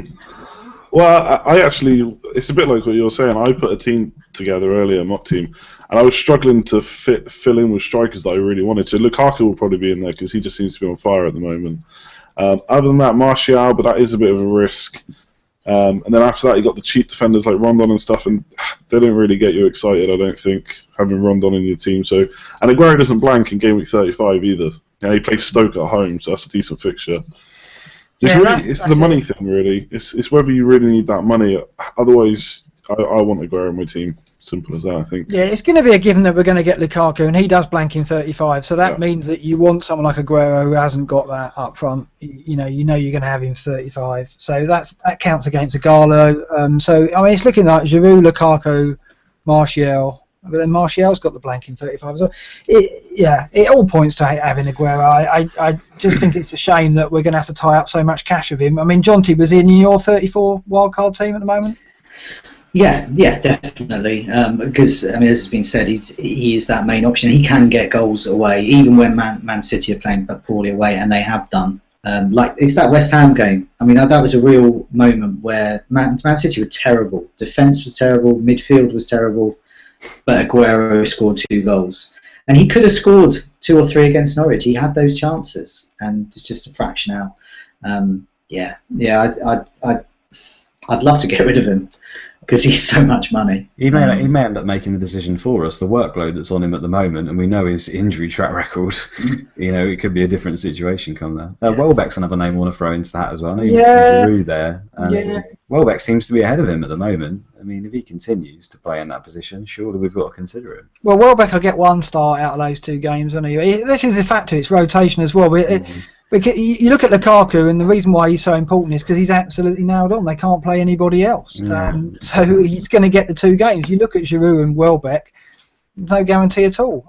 Well, I actually, it's a bit like what you're saying. I put a team together earlier, mock team, and I was struggling to fill in with strikers that I really wanted to. Lukaku will probably be in there because he just seems to be on fire at the moment. Other than that, Martial, but that is a bit of a risk. And then after that, you got the cheap defenders like Rondon and stuff, and they don't really get you excited, I don't think, having Rondon in your team. So, and Aguero doesn't blank in game week 35 either. Yeah, he plays Stoke at home, so that's a decent fixture. It's the money thing, really. It's whether you really need that money. Otherwise, I want Aguero in my team. Simple as that, I think. Yeah, it's going to be a given that we're going to get Lukaku, and he does blank in 35. So that means that you want someone like Aguero who hasn't got that up front. You know you're going to have him 35. So that counts against Agallo. So I mean, it's looking like Giroud, Lukaku, Martial. But then Martial's got the blank in 35. So it all points to having Aguero. I just think it's a shame that we're going to have to tie up so much cash with him. I mean, Jonty was in your 34 wildcard team at the moment. Yeah, definitely. Because I mean, as has been said, he is that main option. He can get goals away, even when Man City are playing poorly away, and they have done. Like it's that West Ham game. I mean, that was a real moment where Man City were terrible. Defence was terrible. Midfield was terrible. But Aguero scored 2 goals, and he could have scored 2 or 3 against Norwich. He had those chances, and it's just a fraction out. I'd love to get rid of him because he's so much money. He may end up making the decision for us. The workload that's on him at the moment, and we know his injury track record. You know, it could be a different situation come there. Welbeck's another name I want to throw into that as well. I know you mentioned Giroud there. Welbeck seems to be ahead of him at the moment. I mean, if he continues to play in that position, surely we've got to consider him. Well, Welbeck will get 1 start out of those 2 games, won't he? This is a factor. It's rotation as well. Because you look at Lukaku, and the reason why he's so important is because he's absolutely nailed on. They can't play anybody else. So he's going to get the 2 games. You look at Giroud and Welbeck, no guarantee at all.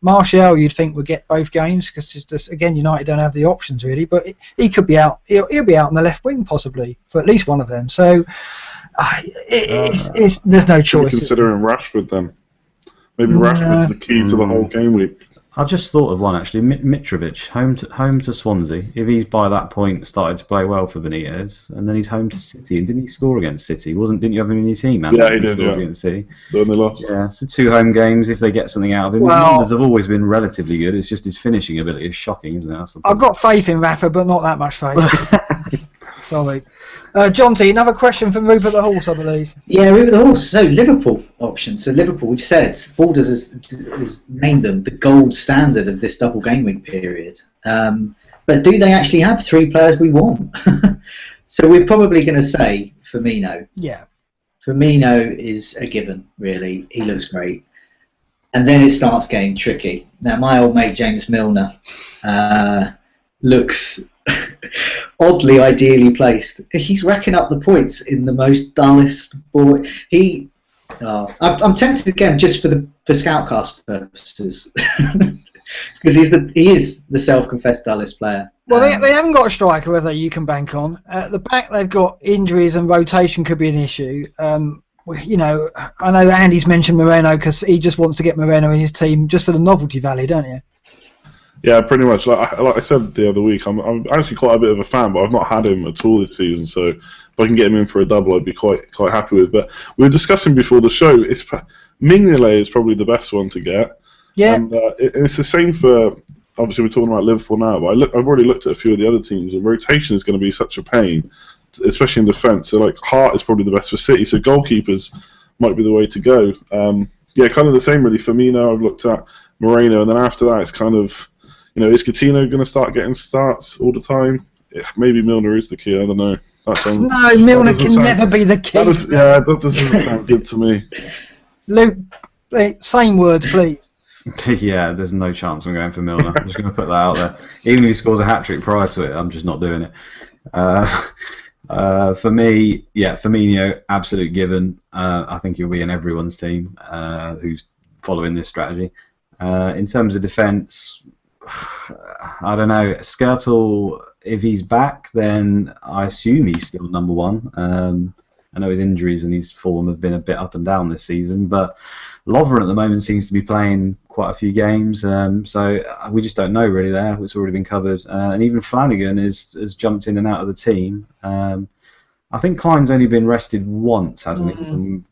Martial, you'd think, would get both games because just again, United don't have the options really. But he could be out. He'll be out on the left wing possibly for at least one of them. So there's no choice. Considering Rashford then. Maybe Rashford's the key to the whole game week. I just thought of one actually. Mitrovic, home to Swansea. If he's by that point started to play well for Benitez, and then he's home to City, and didn't he score against City? Didn't you have him in your team, man? Yeah, he did. Against City. Then they lost. Yeah, so 2 home games. If they get something out of him, his numbers have always been relatively good. It's just his finishing ability is shocking, isn't it? I've got faith in Rafa, but not that much faith. Sorry. Jonty, another question from Rupert the Horse, I believe. Yeah, Rupert the Horse. So Liverpool options. So Liverpool, we've said, Borders has named them the gold standard of this double game week period. But do they actually have 3 players we want? So we're probably going to say Firmino. Yeah. Firmino is a given, really. He looks great. And then it starts getting tricky. Now, my old mate James Milner looks oddly ideally placed. He's racking up the points in the most dullest boy. I'm tempted again just for ScoutCast purposes because he is the self-confessed dullest player. Well, they haven't got a striker whether you can bank on. At the back, they've got injuries and rotation could be an issue. You know, I know Andy's mentioned Moreno because he just wants to get Moreno in his team just for the novelty value, don't you? Yeah, pretty much. Like I said the other week, I'm actually quite a bit of a fan, but I've not had him at all this season. So if I can get him in for a double, I'd be quite happy with. But we were discussing before the show. Mignolet is probably the best one to get. Yeah. And it's the same for. Obviously, we're talking about Liverpool now, but I've already looked at a few of the other teams. The rotation is going to be such a pain, especially in defence. So like Hart is probably the best for City. So goalkeepers might be the way to go. Yeah, kind of the same really. Firmino, I've looked at Moreno, and then after that, it's kind of. You know, is Coutinho going to start getting starts all the time? Yeah, maybe Milner is the key. I don't know. No, Milner can never be the key. That doesn't sound good to me. Luke, same words, please. Yeah, there's no chance I'm going for Milner. I'm just going to put that out there. Even if he scores a hat-trick prior to it, I'm just not doing it. For me, yeah, Firmino, absolute given. I think he'll be in everyone's team who's following this strategy. In terms of defence, I don't know. Skirtle, if he's back, then I assume he's still number 1. I know his injuries and his form have been a bit up and down this season, but Lovren at the moment seems to be playing quite a few games, so we just don't know really there. It's already been covered. And even Flanagan has jumped in and out of the team. I think Klein's only been rested once, hasn't he,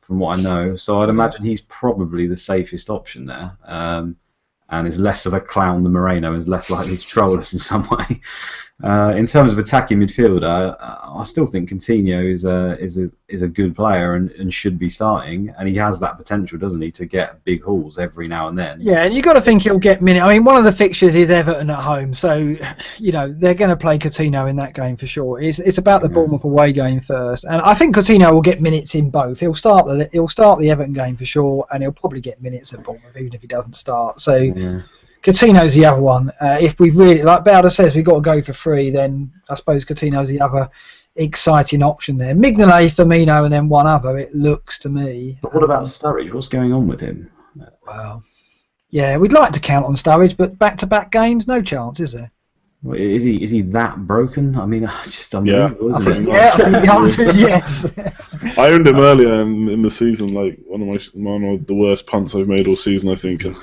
from what I know, so I'd imagine he's probably the safest option there. And is less of a clown than Moreno, is less likely to troll us in some way. In terms of attacking midfielder, I still think Coutinho is a good player and should be starting, and he has that potential, doesn't he, to get big hauls every now and then. Yeah, and you've got to think he'll get minutes. I mean, one of the fixtures is Everton at home, so they're going to play Coutinho in that game for sure. It's about the Bournemouth away game first, and I think Coutinho will get minutes in both. He'll start the Everton game for sure, and he'll probably get minutes at Bournemouth even if he doesn't start. So. Yeah. Coutinho's the other one. If we really, like Bowder says, we've got to go for 3, then I suppose Coutinho's the other exciting option there. Mignolet, Firmino, and then one other, it looks to me. But what about Sturridge? What's going on with him? Well, yeah, we'd like to count on Sturridge, but back-to-back games, no chance, is there? Well, is he that broken? I mean, it's just unbelievable, isn't it? Yeah, I think the answer is yes. I owned him earlier in the season, like one of the worst punts I've made all season, I think. And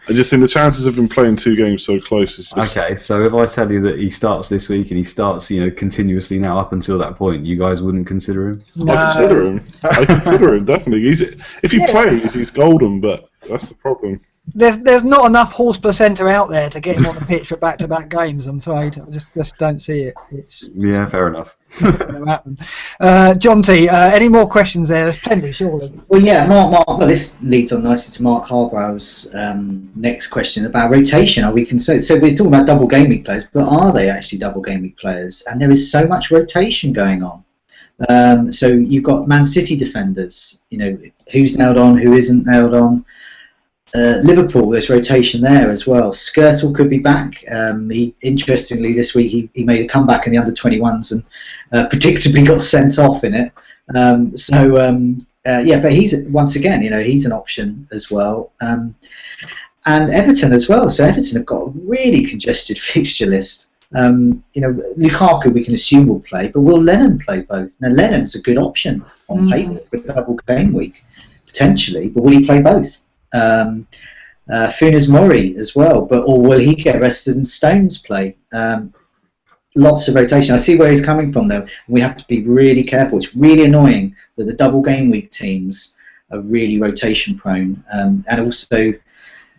I just think the chances of him playing 2 games so close is just... Okay, so if I tell you that he starts this week and he starts, continuously now up until that point, you guys wouldn't consider him? No. I consider him, definitely. If he plays, he's golden, but that's the problem. There's not enough horse placenta out there to get him on the pitch for back-to-back games, I'm afraid. I just don't see it. Yeah, fair enough. John T, any more questions there? There's plenty, surely. Well, yeah, Mark. Well, this leads on nicely to Mark Harborough's next question about rotation. Are we so we're talking about double game week players, but are they actually double game week players? And there is so much rotation going on. So you've got Man City defenders. Who's nailed on, who isn't nailed on. Liverpool, there's rotation there as well. Skirtle could be back. He interestingly this week he made a comeback in the under-21s and predictably got sent off in it. But he's once again, he's an option as well. And Everton as well. So Everton have got a really congested fixture list. Lukaku we can assume will play, but will Lennon play both? Now Lennon's a good option on paper for double game week potentially, but will he play both? Funes Mori as well, or will he get rested and Stones play? Lots of rotation. I see where he's coming from though. We have to be really careful. It's really annoying that the double game week teams are really rotation prone, and also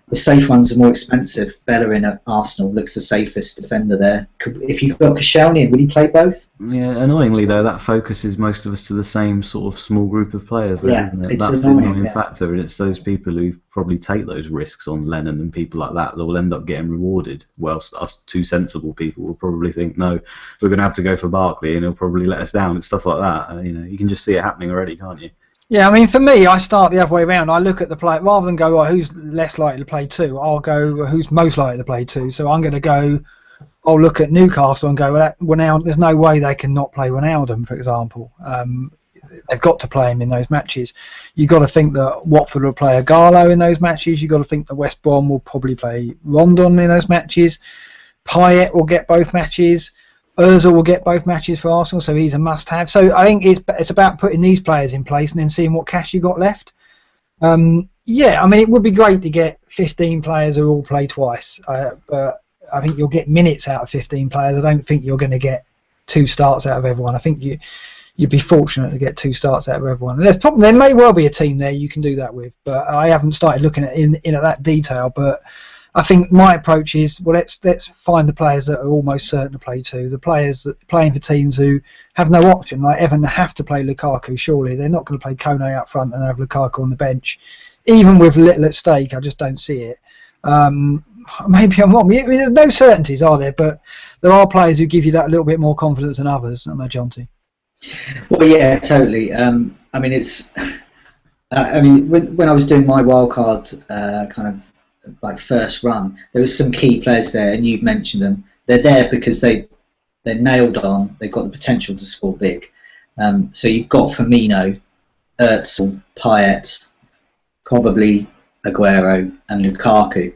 the safe ones are more expensive. Bellerin at Arsenal looks the safest defender there. If you've got Koscielny, would he play both? Yeah, annoyingly though, that focuses most of us to the same sort of small group of players, isn't it? It's That's annoying, the annoying factor, and it's those people who probably take those risks on Lennon and people like that will end up getting rewarded, whilst us 2 sensible people will probably think, no, we're going to have to go for Barkley and he'll probably let us down and stuff like that. You can just see it happening already, can't you? Yeah, I mean, for me, I start the other way around. I look at the play rather than go, who's less likely to play 2. I'll go, who's most likely to play 2. So I'm going to go. I'll look at Newcastle and go, there's no way they can not play Wijnaldum, for example. They've got to play him in those matches. You've got to think that Watford will play Agallo in those matches. You've got to think that West Brom will probably play Rondon in those matches. Payet will get both matches. Ozil will get both matches for Arsenal, so he's a must-have. So I think it's about putting these players in place and then seeing what cash you got left. I mean, it would be great to get 15 players who all play twice, but I think you'll get minutes out of 15 players. I don't think you're going to get 2 starts out of everyone. I think you'd be fortunate to get 2 starts out of everyone. And there may well be a team there you can do that with, but I haven't started looking at in that detail. But I think my approach is, let's find the players that are almost certain to play 2. The players that are playing for teams who have no option, like Everton have to play Lukaku, surely. They're not going to play Kone up front and have Lukaku on the bench. Even with little at stake, I just don't see it. Maybe I'm wrong. I mean, there's no certainties, are there? But there are players who give you that little bit more confidence than others, aren't there, John T? Well, yeah, totally. When I was doing my wildcard kind of like first run, there was some key players there, and you've mentioned them. They're there because they're nailed on. They've got the potential to score big. So you've got Firmino, Özil, Payet, probably Aguero, and Lukaku.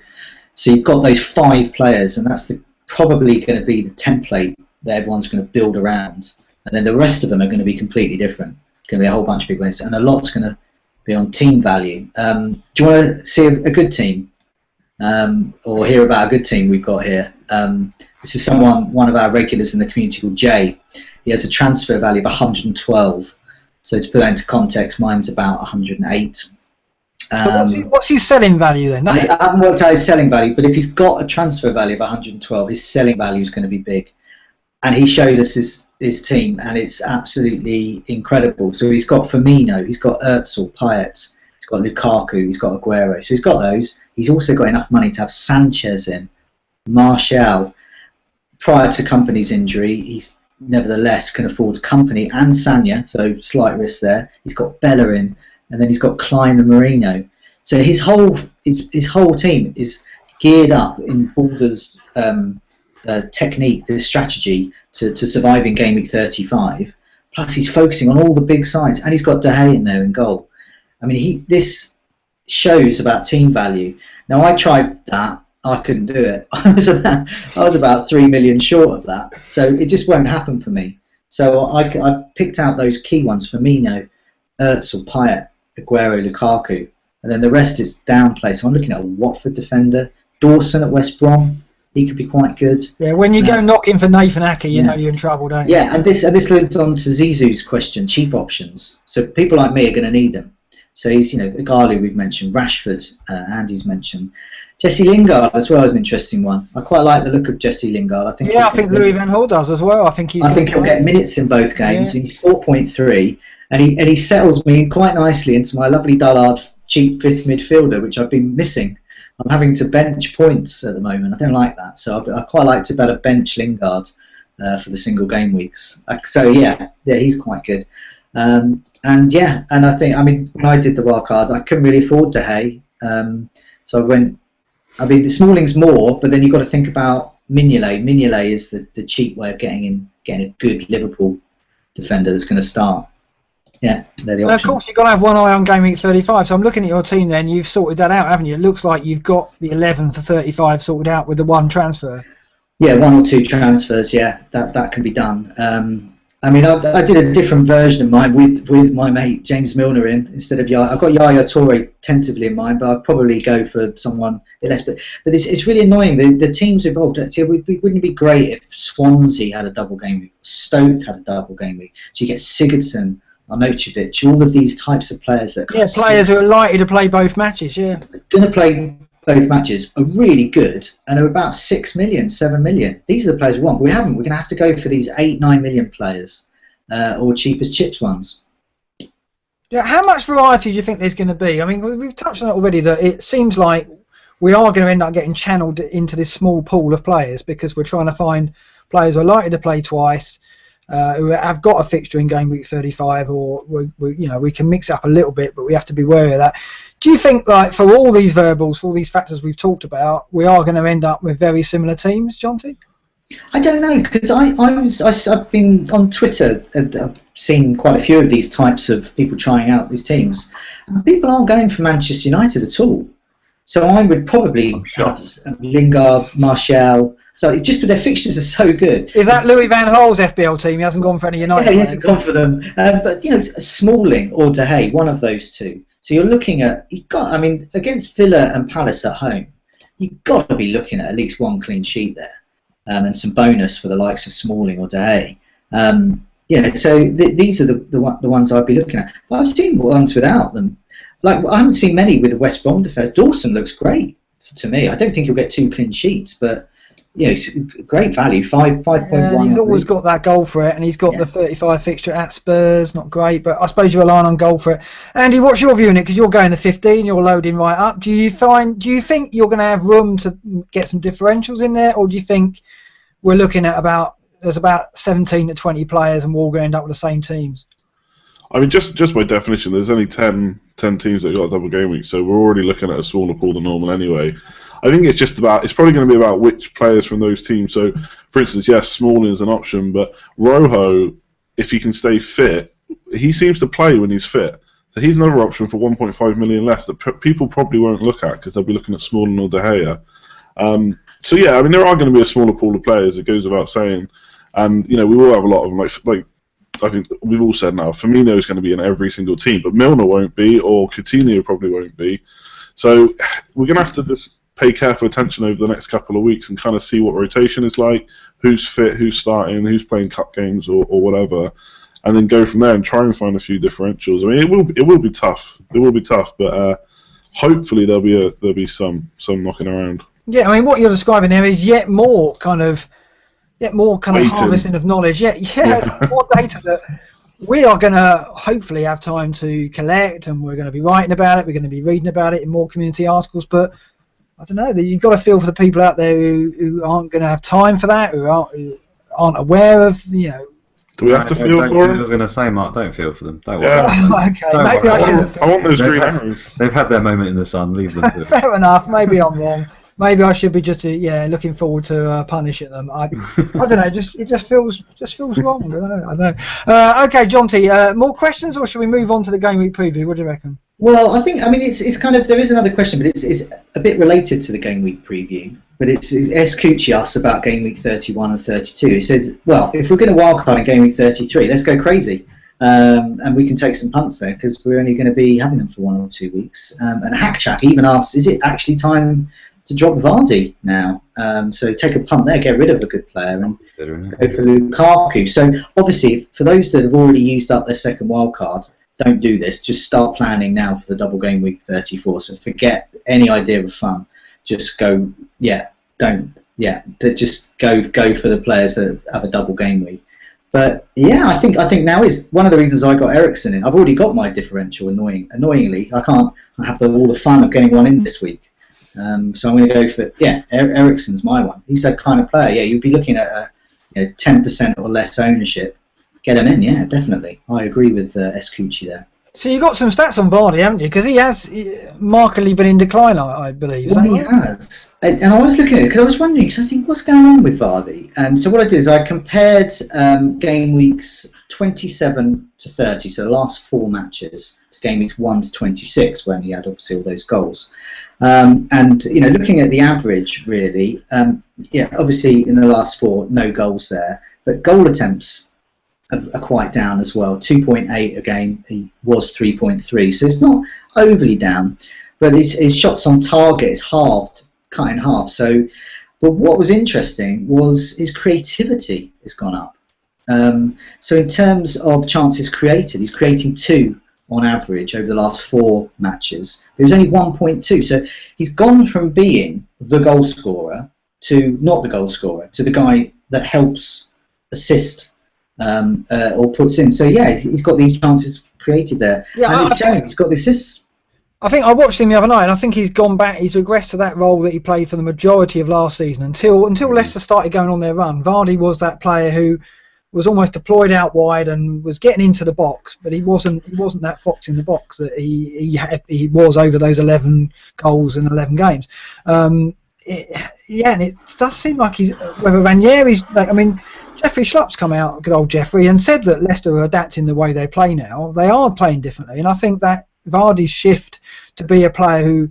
So you've got those 5 players, and that's probably going to be the template that everyone's going to build around. And then the rest of them are going to be completely different. It's going to be a whole bunch of big players, and a lot's going to be on team value. Do you want to see a good team? Or hear about a good team we've got here? This is one of our regulars in the community called Jay. He has a transfer value of 112. So to put that into context, mine's about 108. What's his selling value then? I haven't worked out his selling value, but if he's got a transfer value of 112, his selling value is going to be big. and he showed us his team, and it's absolutely incredible. So he's got Firmino, he's got Özil, Payet, he's got Lukaku, he's got Aguero. So he's got those. He's also got enough money to have Sanchez in, Martial. Prior to Kompany's injury, he's nevertheless can afford Kompany and Sanya, so slight risk there. He's got Bella in, and then he's got Klein and Marino. So his whole team is geared up in Balder's technique, this strategy to survive in game week 35. Plus, he's focusing on all the big sides, and he's got De Gea in there in goal. I mean, this shows about team value. Now, I tried that. I couldn't do it. I was about 3 million short of that, so it just won't happen for me. So I picked out those key ones: Firmino, Özil, Payet, Aguero, Lukaku, and then the rest is downplay. So I'm looking at a Watford defender, Dawson at West Brom. He could be quite good. Yeah, when you go knocking for Nathan Ake, you know you're in trouble, don't you? Yeah, and this links on to Zizou's question: cheap options. So people like me are going to need them. So he's, Gali we've mentioned, Rashford, Andy's mentioned. Jesse Lingard as well is an interesting one. I quite like the look of Jesse Lingard. I think Louis Van Gaal does as well. I think he'll get minutes in both games. Yeah. He's 4.3, and he settles me quite nicely into my lovely dullard cheap fifth midfielder, which I've been missing. I'm having to bench points at the moment. I don't like that, so I quite like to better bench Lingard for the single game weeks. So yeah, he's quite good. And I think, when I did the wild card, I couldn't really afford De Gea, so I went. Smalling's more, but then you've got to think about Mignolet. Mignolet is the cheap way of getting a good Liverpool defender that's going to start. Yeah, they're the options. And of course, you've got to have one eye on game week 35. So I'm looking at your team then. You've sorted that out, haven't you? It looks like you've got the 11 for 35 sorted out with the one transfer. Yeah, one or two transfers, yeah, that can be done. I did a different version of mine with my mate James Milner in instead of Yaya. I've got Yaya Toure tentatively in mind, but I'd probably go for someone a bit less. But it's really annoying. The teams involved. Wouldn't it be great if Swansea had a double game week, Stoke had a double game week? So you get Sigurdsson, Arnautovic, all of these types of players that players who are likely to play both matches. Yeah, going to play both matches are really good and are about 6 million, 7 million. These are the players we want. We're going to have to go for these 8-9 million players or cheapest chips ones. Yeah, how much variety do you think there's going to be? We've touched on it already, that it seems like we are going to end up getting channeled into this small pool of players because we're trying to find players who are likely to play twice, who have got a fixture in game week 35, or we can mix it up a little bit, but we have to be wary of that. Do you think, like, for all these variables, for all these factors we've talked about, we are going to end up with very similar teams, Jonty? I don't know, because I've been on Twitter, I've seen quite a few of these types of people trying out these teams, and people aren't going for Manchester United at all. So I would probably have Lingard, Martial. So just with their fixtures are so good. Is that Louis Van Gaal's FBL team? He hasn't gone for any United. Yeah, he hasn't gone for them. But Smalling or De Gea, one of those two. So you're looking at against Villa and Palace at home, you've got to be looking at least one clean sheet there, and some bonus for the likes of Smalling or De Gea. So these are the ones I'd be looking at. But I've seen ones without them. Like, I haven't seen many with the West Brom defence. Dawson looks great to me. I don't think he'll get 2 clean sheets, but it's great value. 5.1. He's always got that goal for it, and he's got the 35 fixture at Spurs. Not great, but I suppose you're relying on goal for it. Andy, what's your view on it? Because you're going to 15, you're loading right up. Do you think you're going to have room to get some differentials in there, or do you think we're looking at there's about 17 to 20 players, and we're all going to end up with the same teams? Just by definition, there's only 10 teams that got a double game week, so we're already looking at a smaller pool than normal anyway. I think it's probably going to be about which players from those teams. So, for instance, yes, Smalling is an option, but Rojo, if he can stay fit, he seems to play when he's fit. So he's another option for 1.5 million less that people probably won't look at because they'll be looking at Smalling or De Gea. There are going to be a smaller pool of players, it goes without saying. And, we will have a lot of them, like I think we've all said now, Firmino is going to be in every single team, but Milner won't be, or Coutinho probably won't be. So we're going to have to just pay careful attention over the next couple of weeks and kind of see what rotation is like, who's fit, who's starting, who's playing cup games or whatever, and then go from there and try and find a few differentials. It will be tough. It will be tough, but hopefully there'll be some knocking around. Yeah, what you're describing there is yet more kind of Get more kind of Waiting. harvesting of knowledge. More data that we are going to hopefully have time to collect, and we're going to be writing about it. We're going to be reading about it in more community articles. But I don't know. You've got to feel for the people out there who aren't going to have time for that, who aren't aware of, Do we have to feel for them? I was going to say, Mark, don't feel for them. Don't worry. Yeah. Okay, Don't maybe worry. I shouldn't. I want those green arrows. They've had their moment in the sun. Leave them to it. Fair enough. Maybe I'm wrong. Maybe I should be just looking forward to punishing them. I don't know. It just feels wrong. I don't know. Okay, John T. More questions, or should we move on to the game week preview? What do you reckon? Well, I think, it's kind of, there is another question, but it's a bit related to the game week preview. But it's Cucci asks about game week 31 and 32. He says, well, if we're going to wildcard in game week 33, let's go crazy. And we can take some punts there because we're only going to be having them for 1 or 2 weeks. And Hackchap even asks, is it actually time to drop Vardy now? So take a punt there, get rid of a good player and go for Lukaku. So obviously, for those that have already used up their second wildcard, don't do this. Just start planning now for the double game week 34. So forget any idea of fun. Just go, just go for the players that have a double game week. But yeah, I think now is one of the reasons I got Ericsson in. I've already got my differential. Annoyingly, I can't have all the fun of getting one in this week. So I'm going to go for Ericsson's my one. He's that kind of player. Yeah, you'd be looking at 10% or less ownership. Get him in, yeah, definitely. I agree with Escucci there. So you got some stats on Vardy, haven't you? Because he has markedly been in decline, I believe. Well, he has. And I was looking at it because I was wondering, because I think, what's going on with Vardy? And so what I did is I compared game weeks 27 to 30, so the last 4 matches, to game weeks 1 to 26, when he had obviously all those goals. And looking at the average, really, obviously in the last 4, no goals there, but goal attempts are quite down as well. 2.8 a game. He was 3.3, so it's not overly down, but his shots on target is cut in half. So, but what was interesting was his creativity has gone up. So in terms of chances created, he's creating 2 on average over the last 4 matches. It was only 1.2. So he's gone from being the goal scorer to not the goal scorer, to the guy that helps assist or puts in. So yeah, he's got these chances created there, and it's showing. He's got the assists. I think I watched him the other night, and I think he's gone back. He's regressed to that role that he played for the majority of last season until Leicester started going on their run. Vardy was that player who was almost deployed out wide and was getting into the box, but he wasn't that fox in the box that he was over those 11 goals in 11 games. And it does seem like whether Ranieri's Jeffrey Schlupp's come out, good old Jeffrey, and said that Leicester are adapting the way they play now. They are playing differently, and I think that Vardy's shift to be a player who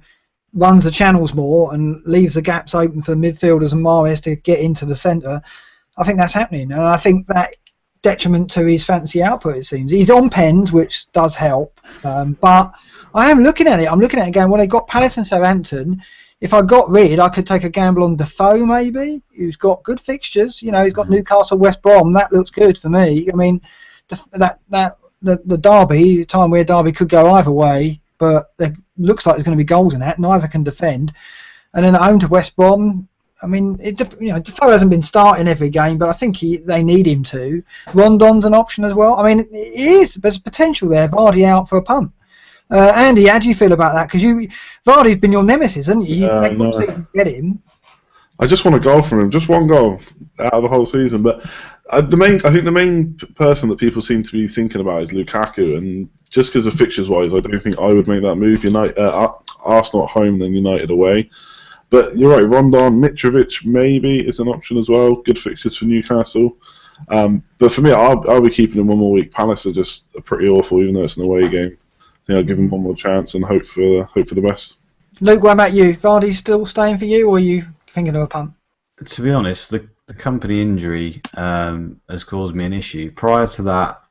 runs the channels more and leaves the gaps open for the midfielders and Mahrez to get into the centre, I think that's happening, and I think that detriment to his fantasy output, it seems. He's on pens, which does help, but I am looking at it. I'm looking at it again. When they got Palace and Southampton, if I got rid, I could take a gamble on Defoe maybe, who's got good fixtures. He's got Newcastle, West Brom. That looks good for me. I mean, the derby, time where Derby could go either way, but it looks like there's going to be goals in that. Neither can defend. And then at home to West Brom, I mean, Defoe hasn't been starting every game, but I think they need him to. Rondon's an option as well. I mean, there's potential there. Vardy out for a punt. Andy, how do you feel about that? Because Vardy's been your nemesis, hasn't you? You take one season to get him. I just want a goal from him, just one goal out of the whole season. But I think the main person that people seem to be thinking about is Lukaku, and just because of fixtures-wise, I don't think I would make that move. Arsenal at home, then United away. But you're right, Rondon, Mitrovic maybe is an option as well. Good fixtures for Newcastle. But for me, I'll be keeping him one more week. Palace are just pretty awful, even though it's an away game. I'll give him one more chance and hope for the best. Luke, what about you? Vardy still staying for you, or are you thinking of a punt? To be honest, the company injury has caused me an issue. Prior to that,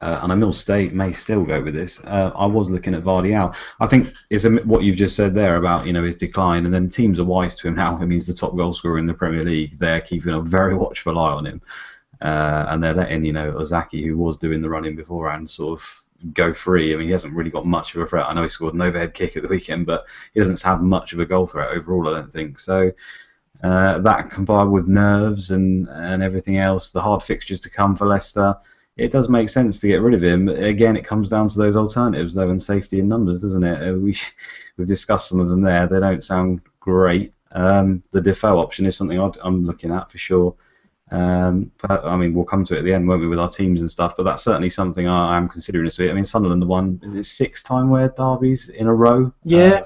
and I may still go with this, I was looking at Vardy out. I think it's what you've just said there about his decline, and then teams are wise to him now. I mean, he's the top goal scorer in the Premier League. They're keeping a very watchful eye on him, and they're letting Ozaki, who was doing the running beforehand, sort of go free. I mean, he hasn't really got much of a threat. I know he scored an overhead kick at the weekend, but he doesn't have much of a goal threat overall, I don't think. So That combined with nerves and everything else, the hard fixtures to come for Leicester, it does make sense to get rid of him. Again, it comes down to those alternatives, though, and safety in numbers, doesn't it? We've discussed some of them there. They don't sound great. The Defoe option is something I'm looking at for sure. But I mean, we'll come to it at the end, won't we, with our teams and stuff? But that's certainly something I am considering this week. I mean, Sunderland, the one, is it 6 time-wear derbies in a row? Yeah.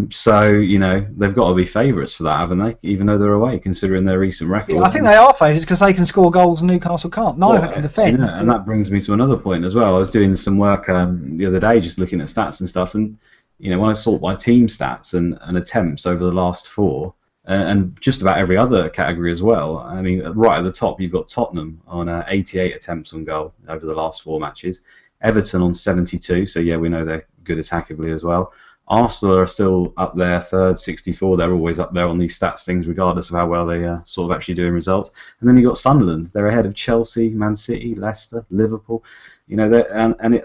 So, you know, they've got to be favourites for that, haven't they? Even though they're away, considering their recent record. Yeah, I think they are favourites because they can score goals and Newcastle can't. Neither can defend. Yeah, and that brings me to another point as well. I was doing some work the other day, just looking at stats and stuff, and you know, when I sort by team stats and attempts over the last 4, and just about every other category as well. I mean, right at the top, you've got Tottenham on 88 attempts on goal over the last 4 matches. Everton on 72, so yeah, we know they're good attackively as well. Arsenal are still up there, third, 64. They're always up there on these stats things, regardless of how well they sort of actually doing results. And then you've got Sunderland. They're ahead of Chelsea, Man City, Leicester, Liverpool. You know,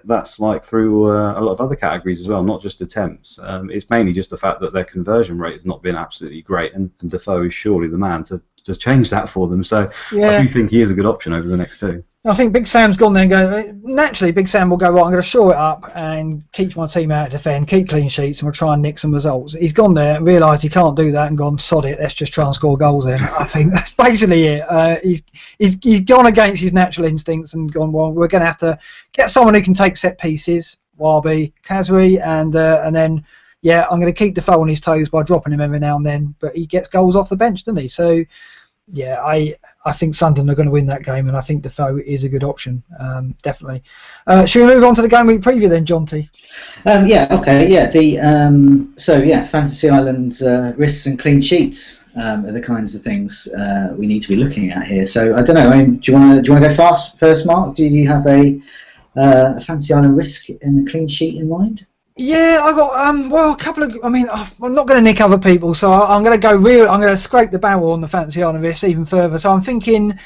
that's like through a lot of other categories as well, not just attempts. It's mainly just the fact that their conversion rate has not been absolutely great, and Defoe is surely the man to change that for them. So yeah. I do think he is a good option over the next 2. I think Big Sam's gone there and go, naturally Big Sam will go, right, I'm going to shore it up and teach my team how to defend, keep clean sheets, and we'll try and nick some results. He's gone there and realised he can't do that and gone, sod it, let's just try and score goals then. I think that's basically it. He's gone against his natural instincts and gone, well, we're going to have to get someone who can take set pieces, Wabi, Kazri, and then, yeah, I'm going to keep Defoe on his toes by dropping him every now and then, but he gets goals off the bench, doesn't he? So, yeah, I think Sunderland are going to win that game, and I think Defoe is a good option, definitely. Should we move on to the game week preview then, John T? Yeah, okay, yeah. Fantasy Island risks and clean sheets are the kinds of things we need to be looking at here. So I don't know. Do you want to go first, Mark? Do you have a Fantasy Island risk and a clean sheet in mind? Yeah, I got a couple of. I mean, I'm not going to nick other people, so I'm going to go real. I'm going to scrape the barrel on the Fantasy Island risk even further. So I'm thinking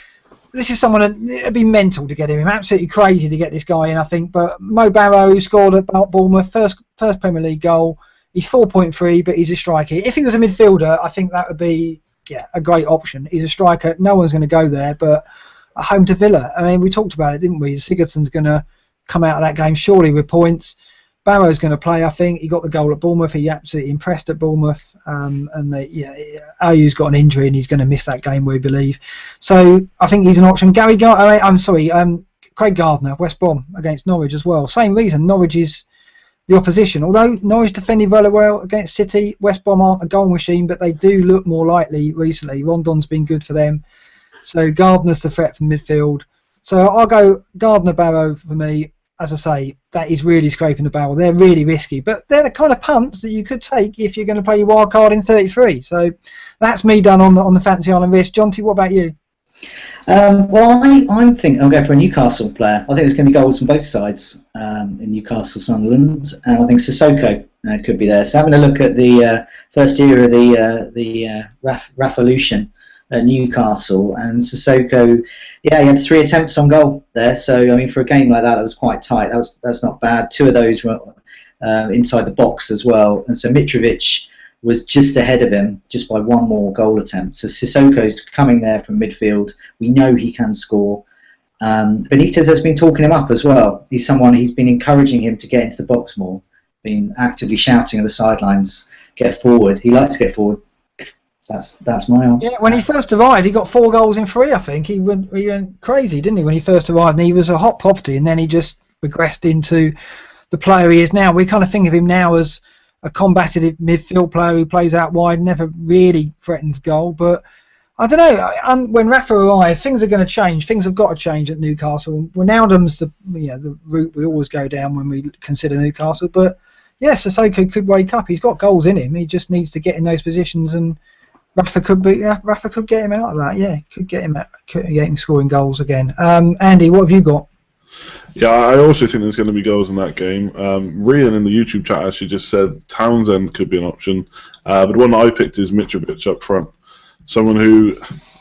this is someone it'd be mental to get him. Absolutely crazy to get this guy in, I think. But Mo Barrow scored at Bournemouth, first Premier League goal. He's 4.3, but he's a striker. If he was a midfielder, I think that would be a great option. He's a striker. No one's going to go there, but at home to Villa. I mean, we talked about it, didn't we? Sigurdsson's going to come out of that game surely with points. Barrow's going to play, I think. He got the goal at Bournemouth. He absolutely impressed at Bournemouth. Ayew's got an injury and he's going to miss that game, we believe. So I think he's an option. Craig Gardner, West Brom against Norwich as well. Same reason. Norwich is the opposition. Although Norwich defended very well against City, West Brom aren't a goal machine, but they do look more likely recently. Rondon's been good for them. So Gardner's the threat from midfield. So I'll go Gardner-Barrow for me. As I say, that is really scraping the barrel. They're really risky, but they're the kind of punts that you could take if you're going to play your wild card in 33. So that's me done on the Fantasy Island risk. John T, what about you? I think I'm going for a Newcastle player. I think there's going to be goals from both sides in Newcastle, Sunderland, and I think Sissoko could be there. So having a look at the first year of the Revolution at Newcastle, and Sissoko, he had 3 attempts on goal there. So I mean, for a game like that was quite tight. That's not bad. 2 of those were inside the box as well, and so Mitrovic was just ahead of him, just by 1 more goal attempt. So Sissoko's coming there from midfield. We know he can score. Benitez has been talking him up as well. He's been encouraging him to get into the box more, been actively shouting at the sidelines, get forward. He likes to get forward. That's my own. Yeah, when he first arrived, he got 4 goals in 3. I think he went crazy, didn't he? When he first arrived, and he was a hot property, and then he just regressed into the player he is now. We kind of think of him now as a combative midfield player who plays out wide, never really threatens goal. But I don't know. When Rafa arrives, things are going to change. Things have got to change at Newcastle. Wijnaldum's the route we always go down when we consider Newcastle. But yes, Sissoko could wake up. He's got goals in him. He just needs to get in those positions and. Rafa could get him out of that. Yeah, could get him scoring goals again. Andy, what have you got? Yeah, I also think there's going to be goals in that game. Rian in the YouTube chat actually just said Townsend could be an option, but the one that I picked is Mitrovic up front. Someone who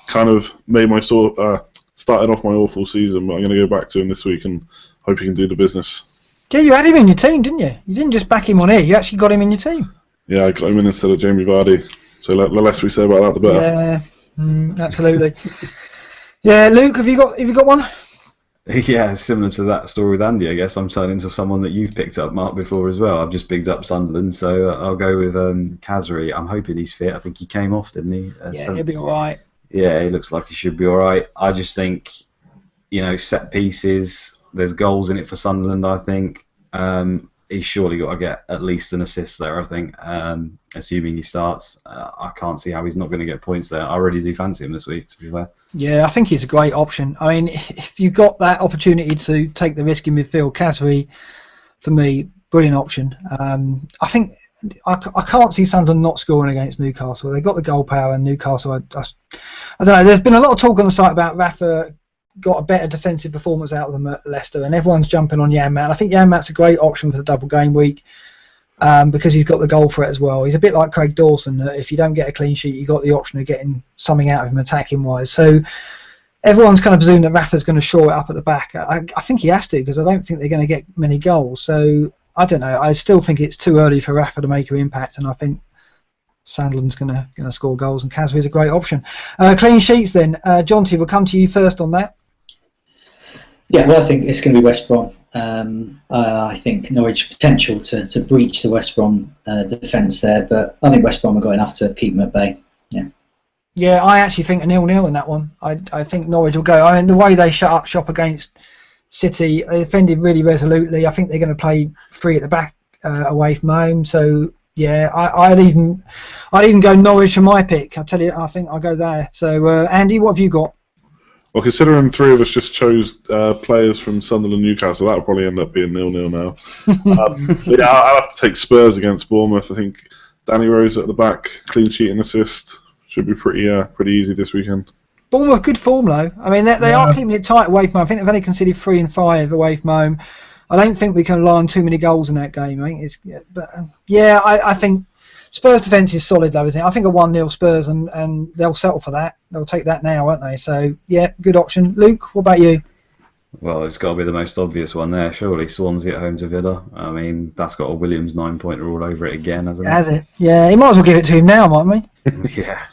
kind of made my started off my awful season, but I'm going to go back to him this week and hope he can do the business. Yeah, you had him in your team, didn't you? You didn't just back him on here. You actually got him in your team. Yeah, I got him in instead of Jamie Vardy. So the less we say about that, the better. Yeah, absolutely. Yeah, Luke, have you got one? Yeah, similar to that story with Andy, I guess. I'm turning to someone that you've picked up, Mark, before as well. I've just picked up Sunderland, so I'll go with Kazri. I'm hoping he's fit. I think he came off, didn't he? Yeah, he'll be all right. Yeah, he looks like he should be all right. I just think, set pieces, there's goals in it for Sunderland, I think. He's surely got to get at least an assist there, I think, assuming he starts. I can't see how he's not going to get points there. I really do fancy him this week, to be fair. Yeah, I think he's a great option. I mean, if you got that opportunity to take the risk in midfield, Kazri, for me, brilliant option. I think I can't see Sunderland not scoring against Newcastle. They've got the goal power, and Newcastle, I don't know, there's been a lot of talk on the site about Rafa got a better defensive performance out of them at Leicester, and everyone's jumping on Janmaat. I think Janmaat's a great option for the double game week because he's got the goal threat as well. He's a bit like Craig Dawson. If you don't get a clean sheet, you've got the option of getting something out of him attacking wise. So everyone's kind of presumed that Rafa's going to shore it up at the back. I think he has to, because I don't think they're going to get many goals. So I don't know. I still think it's too early for Rafa to make an impact, and I think Sunderland's going to score goals, and Kazri is a great option. Clean sheets then. Jonty, we'll come to you first on that. Yeah, well, I think it's going to be West Brom. I think Norwich potential to breach the West Brom defence there, but I think West Brom have got enough to keep them at bay. Yeah. Yeah, I actually think a 0-0 in that one. I think Norwich will go. I mean, the way they shut up shop against City, they defended really resolutely. I think they're going to play free at the back away from home. So yeah, I'd even go Norwich for my pick. I tell you, I think I'll go there. So Andy, what have you got? Well, considering three of us just chose players from Sunderland and Newcastle, that'll probably end up being 0-0 now. Yeah, I'll have to take Spurs against Bournemouth. I think Danny Rose at the back, clean sheet and assist, should be pretty easy this weekend. Bournemouth, good form though. I mean, they are keeping it tight away from home. I think they've only conceded 3 and 5 away from home. I don't think we can rely on too many goals in that game. I think Spurs' defence is solid though, isn't it? I think a 1-0 Spurs, and they'll settle for that. They'll take that now, won't they? So, yeah, good option. Luke, what about you? Well, it's got to be the most obvious one there, surely. Swansea at home to Villa. I mean, that's got a Williams 9-pointer all over it again, hasn't it? Has it? Yeah, he might as well give it to him now, mightn't we? Yeah.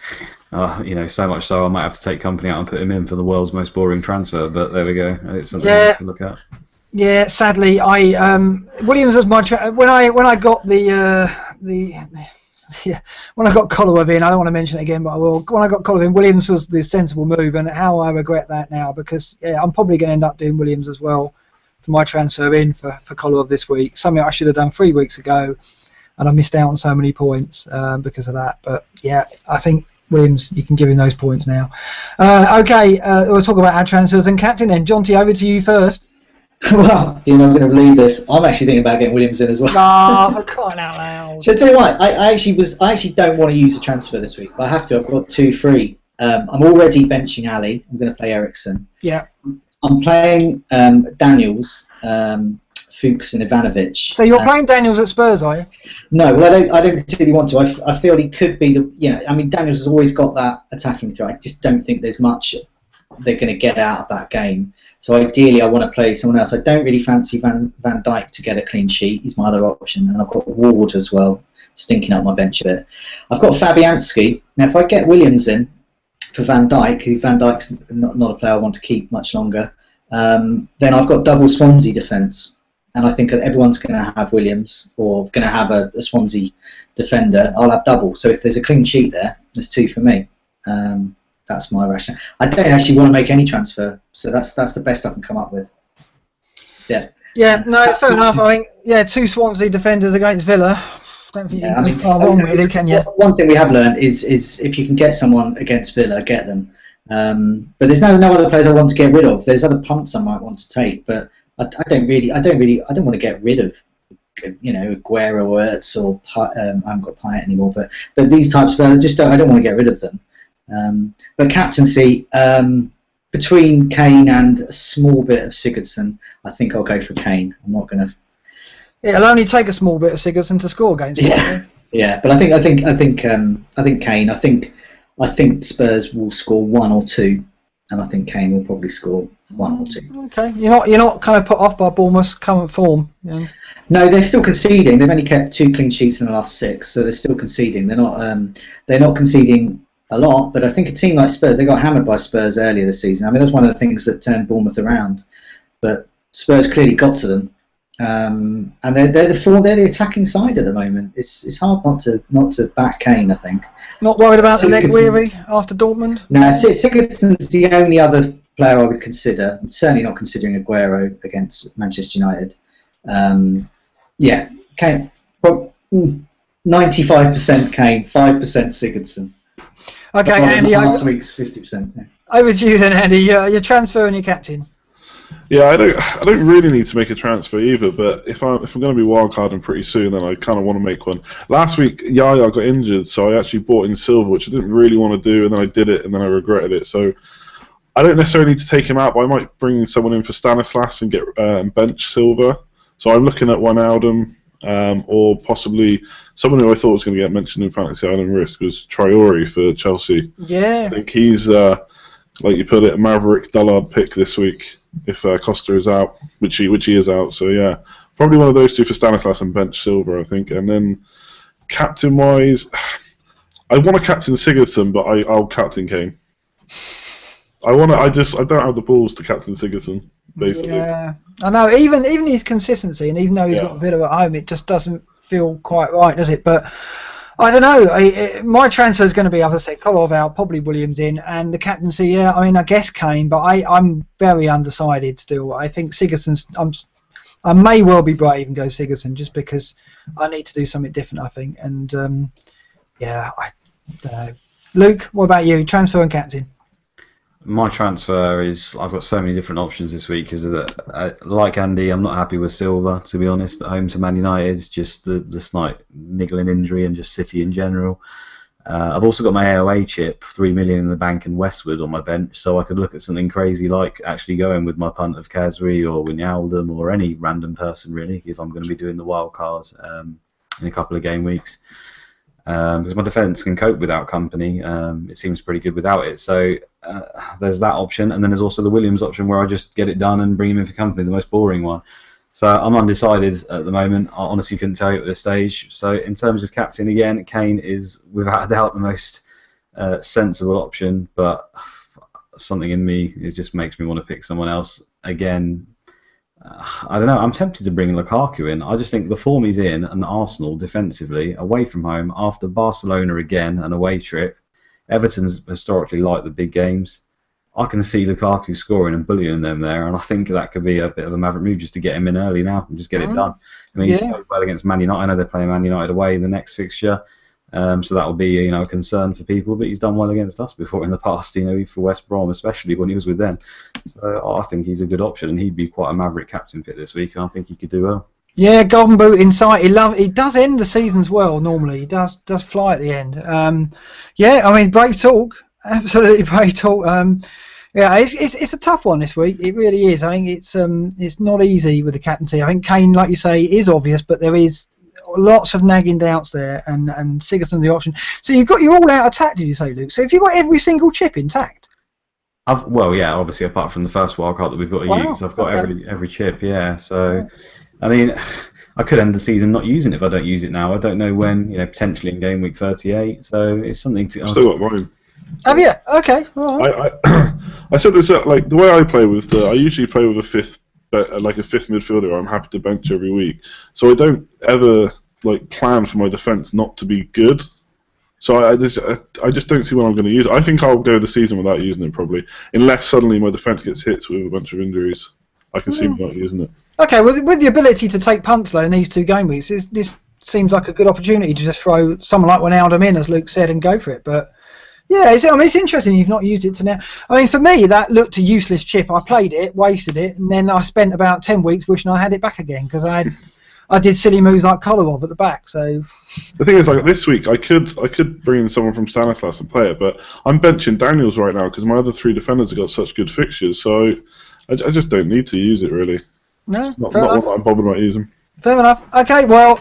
So much so I might have to take company out and put him in for the world's most boring transfer, but there we go. It's something to look at. Yeah, sadly, Williams was my when I got when I got Colloway in, I don't want to mention it again, but I will. When I got Colloway in, Williams was the sensible move, and how I regret that now, because I'm probably going to end up doing Williams as well for my transfer in for Colloway this week. Something I should have done 3 weeks ago, and I missed out on so many points because of that. But yeah, I think Williams, you can give him those points now. Okay, we'll talk about our transfers and captain then. Jonty, over to you first. Well, you're not going to believe this. I'm actually thinking about getting Williams in as well. Oh, for crying out loud. So I tell you what, I actually don't want to use a transfer this week, but I have to. I've got 2 free. I'm already benching Ali. I'm going to play Ericsson. Yeah. I'm playing Daniels, Fuchs, and Ivanovic. So you're playing Daniels at Spurs, are you? No, well, I don't particularly want to. I feel he could be I mean, Daniels has always got that attacking threat. I just don't think there's much they're going to get out of that game. So ideally, I want to play someone else. I don't really fancy Van Dijk to get a clean sheet. He's my other option, and I've got Ward as well, stinking up my bench a bit. I've got Fabianski. Now, if I get Williams in for Van Dijk, who Van Dijk's not a player I want to keep much longer, then I've got double Swansea defence, and I think everyone's going to have Williams or going to have a Swansea defender. I'll have double. So if there's a clean sheet there, there's 2 for me. That's my rationale. I don't actually want to make any transfer, so that's the best I can come up with. Yeah. Yeah, no, it's fair enough. I think 2 Swansea defenders against Villa. Don't think you can be far wrong, really, can you? One thing we have learned is if you can get someone against Villa, get them. But there's no other players I want to get rid of. There's other punts I might want to take, but I don't want to get rid of, Aguero or Ertz or I haven't got Payet anymore. But these types of players, I don't want to get rid of them. But captaincy, between Kane and a small bit of Sigurdsson, I think I'll go for Kane. I'm not going to. It'll only take a small bit of Sigurdsson to score against. Yeah. But I think Kane. I think Spurs will score 1 or 2, and I think Kane will probably score 1 or 2. Okay, you're not kind of put off by Bournemouth's current form. Yeah. No, they're still conceding. They've only kept 2 clean sheets in the last 6, so they're still conceding. They're not conceding a lot, but I think a team like Spurs, they got hammered by Spurs earlier this season. I mean, that's one of the things that turned Bournemouth around, but Spurs clearly got to them, and they're the attacking side at the moment. It's hard not to back Kane, I think. Not worried about the leg weary after Dortmund? No, Sigurdsson's the only other player I would consider. I'm certainly not considering Aguero against Manchester United. Yeah, Kane, 95% Kane, 5% Sigurdsson. Okay, Andy. Last week's 50%. Yeah. Over to you then, Andy. Your transfer and your captain. Yeah, I don't really need to make a transfer either. But if I'm going to be wildcarding pretty soon, then I kind of want to make one. Last week, Yaya got injured, so I actually bought in Silva, which I didn't really want to do, and then I did it, and then I regretted it. So I don't necessarily need to take him out, but I might bring someone in for Stanislas and get bench Silva. So I'm looking at Wijnaldum, or possibly someone who I thought was going to get mentioned in Fantasy Island Risk was Traore for Chelsea. Yeah. I think he's, like you put it, a Maverick Dullard pick this week if Costa is out, which he is out. So yeah, probably one of those two for Stanislas and bench Silva, I think. And then captain-wise, I want to captain Sigurdsson, but I'll captain Kane. I don't have the balls to captain Sigurdsson, basically. Yeah, I know. Even his consistency, and even though he's got Villa at home, it just doesn't feel quite right, does it? But I don't know. My transfer is going to be, as I said, Kolarov out, probably Williams in, and the captaincy. Yeah, I mean, I guess Kane, but I'm very undecided still. I think Sigurdsson's. I may well be brave and go Sigurdsson just because I need to do something different. I think, and yeah, I don't know. Luke, what about you? Transfer and captain. My transfer is, I've got so many different options this week because like Andy, I'm not happy with Silva, to be honest, at home to Man United. Just the slight niggling injury and just City in general. I've also got my AOA chip, 3 million in the bank and Westwood on my bench, so I could look at something crazy like actually going with my punt of Kasri or Wijnaldum or any random person really, if I'm going to be doing the wild card in a couple of game weeks. Because my defence can cope without company. It seems pretty good without it. So there's that option, and then there's also the Williams option where I just get it done and bring him in for company, the most boring one. So I'm undecided at the moment. I honestly couldn't tell you at this stage. So in terms of captain, again, Kane is without a doubt the most sensible option, but something in me, it just makes me want to pick someone else. Again, I don't know. I'm tempted to bring Lukaku in. I just think the form he's in and Arsenal defensively, away from home, after Barcelona again, an away trip, Everton's historically liked the big games. I can see Lukaku scoring and bullying them there, and I think that could be a bit of a maverick move just to get him in early now and just get it done. I mean, he's played well against Man United. I know they're playing Man United away in the next fixture, so that will be a concern for people. But he's done well against us before in the past, for West Brom, especially when he was with them. So I think he's a good option, and he'd be quite a maverick captain pick this week, and I think he could do well. Yeah, golden boot in sight. He does end the seasons well normally. He does fly at the end. Yeah, I mean, brave talk. Absolutely brave talk. Yeah, it's a tough one this week. It really is. I think it's not easy with the captaincy. I think Kane, like you say, is obvious, but there is lots of nagging doubts there, and Sigurdsson's the option. So you've got your all-out attack, did you say, Luke? So have you got every single chip intact? Well, yeah, obviously apart from the first wildcard that we've got to use, I've got every chip. Yeah, so I mean, I could end the season not using it if I don't use it now. I don't know when. Potentially in game week 38. So it's something to. Still got mine. Have you? Okay. All right. I said this like the way I play with I usually play with a fifth midfielder. I'm happy to bench every week, so I don't ever plan for my defence not to be good. So I just don't see when I'm going to use it. I think I'll go the season without using it probably, unless suddenly my defence gets hit with a bunch of injuries. I can see me not using it. Okay, with the ability to take punts though in these 2 game weeks, this seems like a good opportunity to just throw someone like Wijnaldum in, as Luke said, and go for it. But yeah, it's interesting you've not used it to now. I mean, for me, that looked a useless chip. I played it, wasted it, and then I spent about 10 weeks wishing I had it back again because I did silly moves like Kolarov at the back. So the thing is, this week I could bring in someone from Stanislas and play it, but I'm benching Daniels right now because my other 3 defenders have got such good fixtures. So I just don't need to use it really. No, not what I'm bothered about using. Fair enough. Okay, well,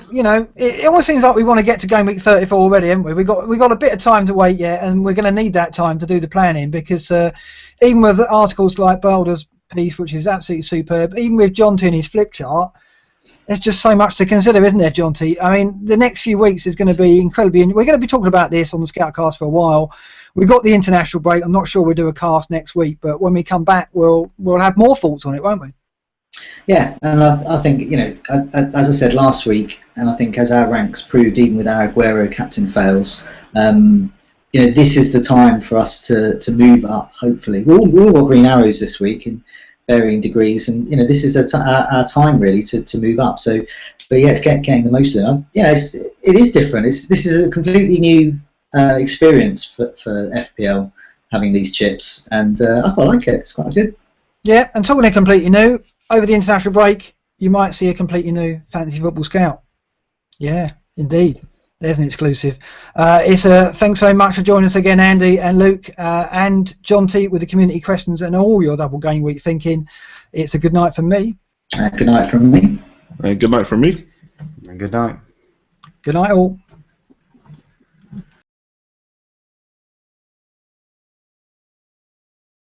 it almost seems like we want to get to game week 34 already, haven't we? We got a bit of time to wait yet, and we're going to need that time to do the planning because even with articles like Balder's piece, which is absolutely superb, even with John Tinney's flip chart, there's just so much to consider, isn't there, Jonty? I mean, the next few weeks is going to be incredibly. We're going to be talking about this on the Scoutcast for a while. We've got the international break. I'm not sure we'll do a cast next week, but when we come back, we'll have more thoughts on it, won't we? Yeah, and I think, you know, as I said last week, and I think as our ranks proved, even with our Aguero captain fails, you know, this is the time for us to move up. Hopefully, we all got green arrows this week in varying degrees, and you know, this is our time really to move up. So, but yeah, it's getting the most of it. You know, it is different. This is a completely new experience for FPL having these chips, and I quite like it. It's quite good. Yeah, and talking of completely new, over the international break, you might see a completely new Fantasy Football Scout. Yeah, indeed. There's an exclusive. Thanks very much for joining us again, Andy and Luke, and Jonty with the community questions and all your double game week thinking. It's a good night from me. Good night from me. Good night from me. And good night. Good night all.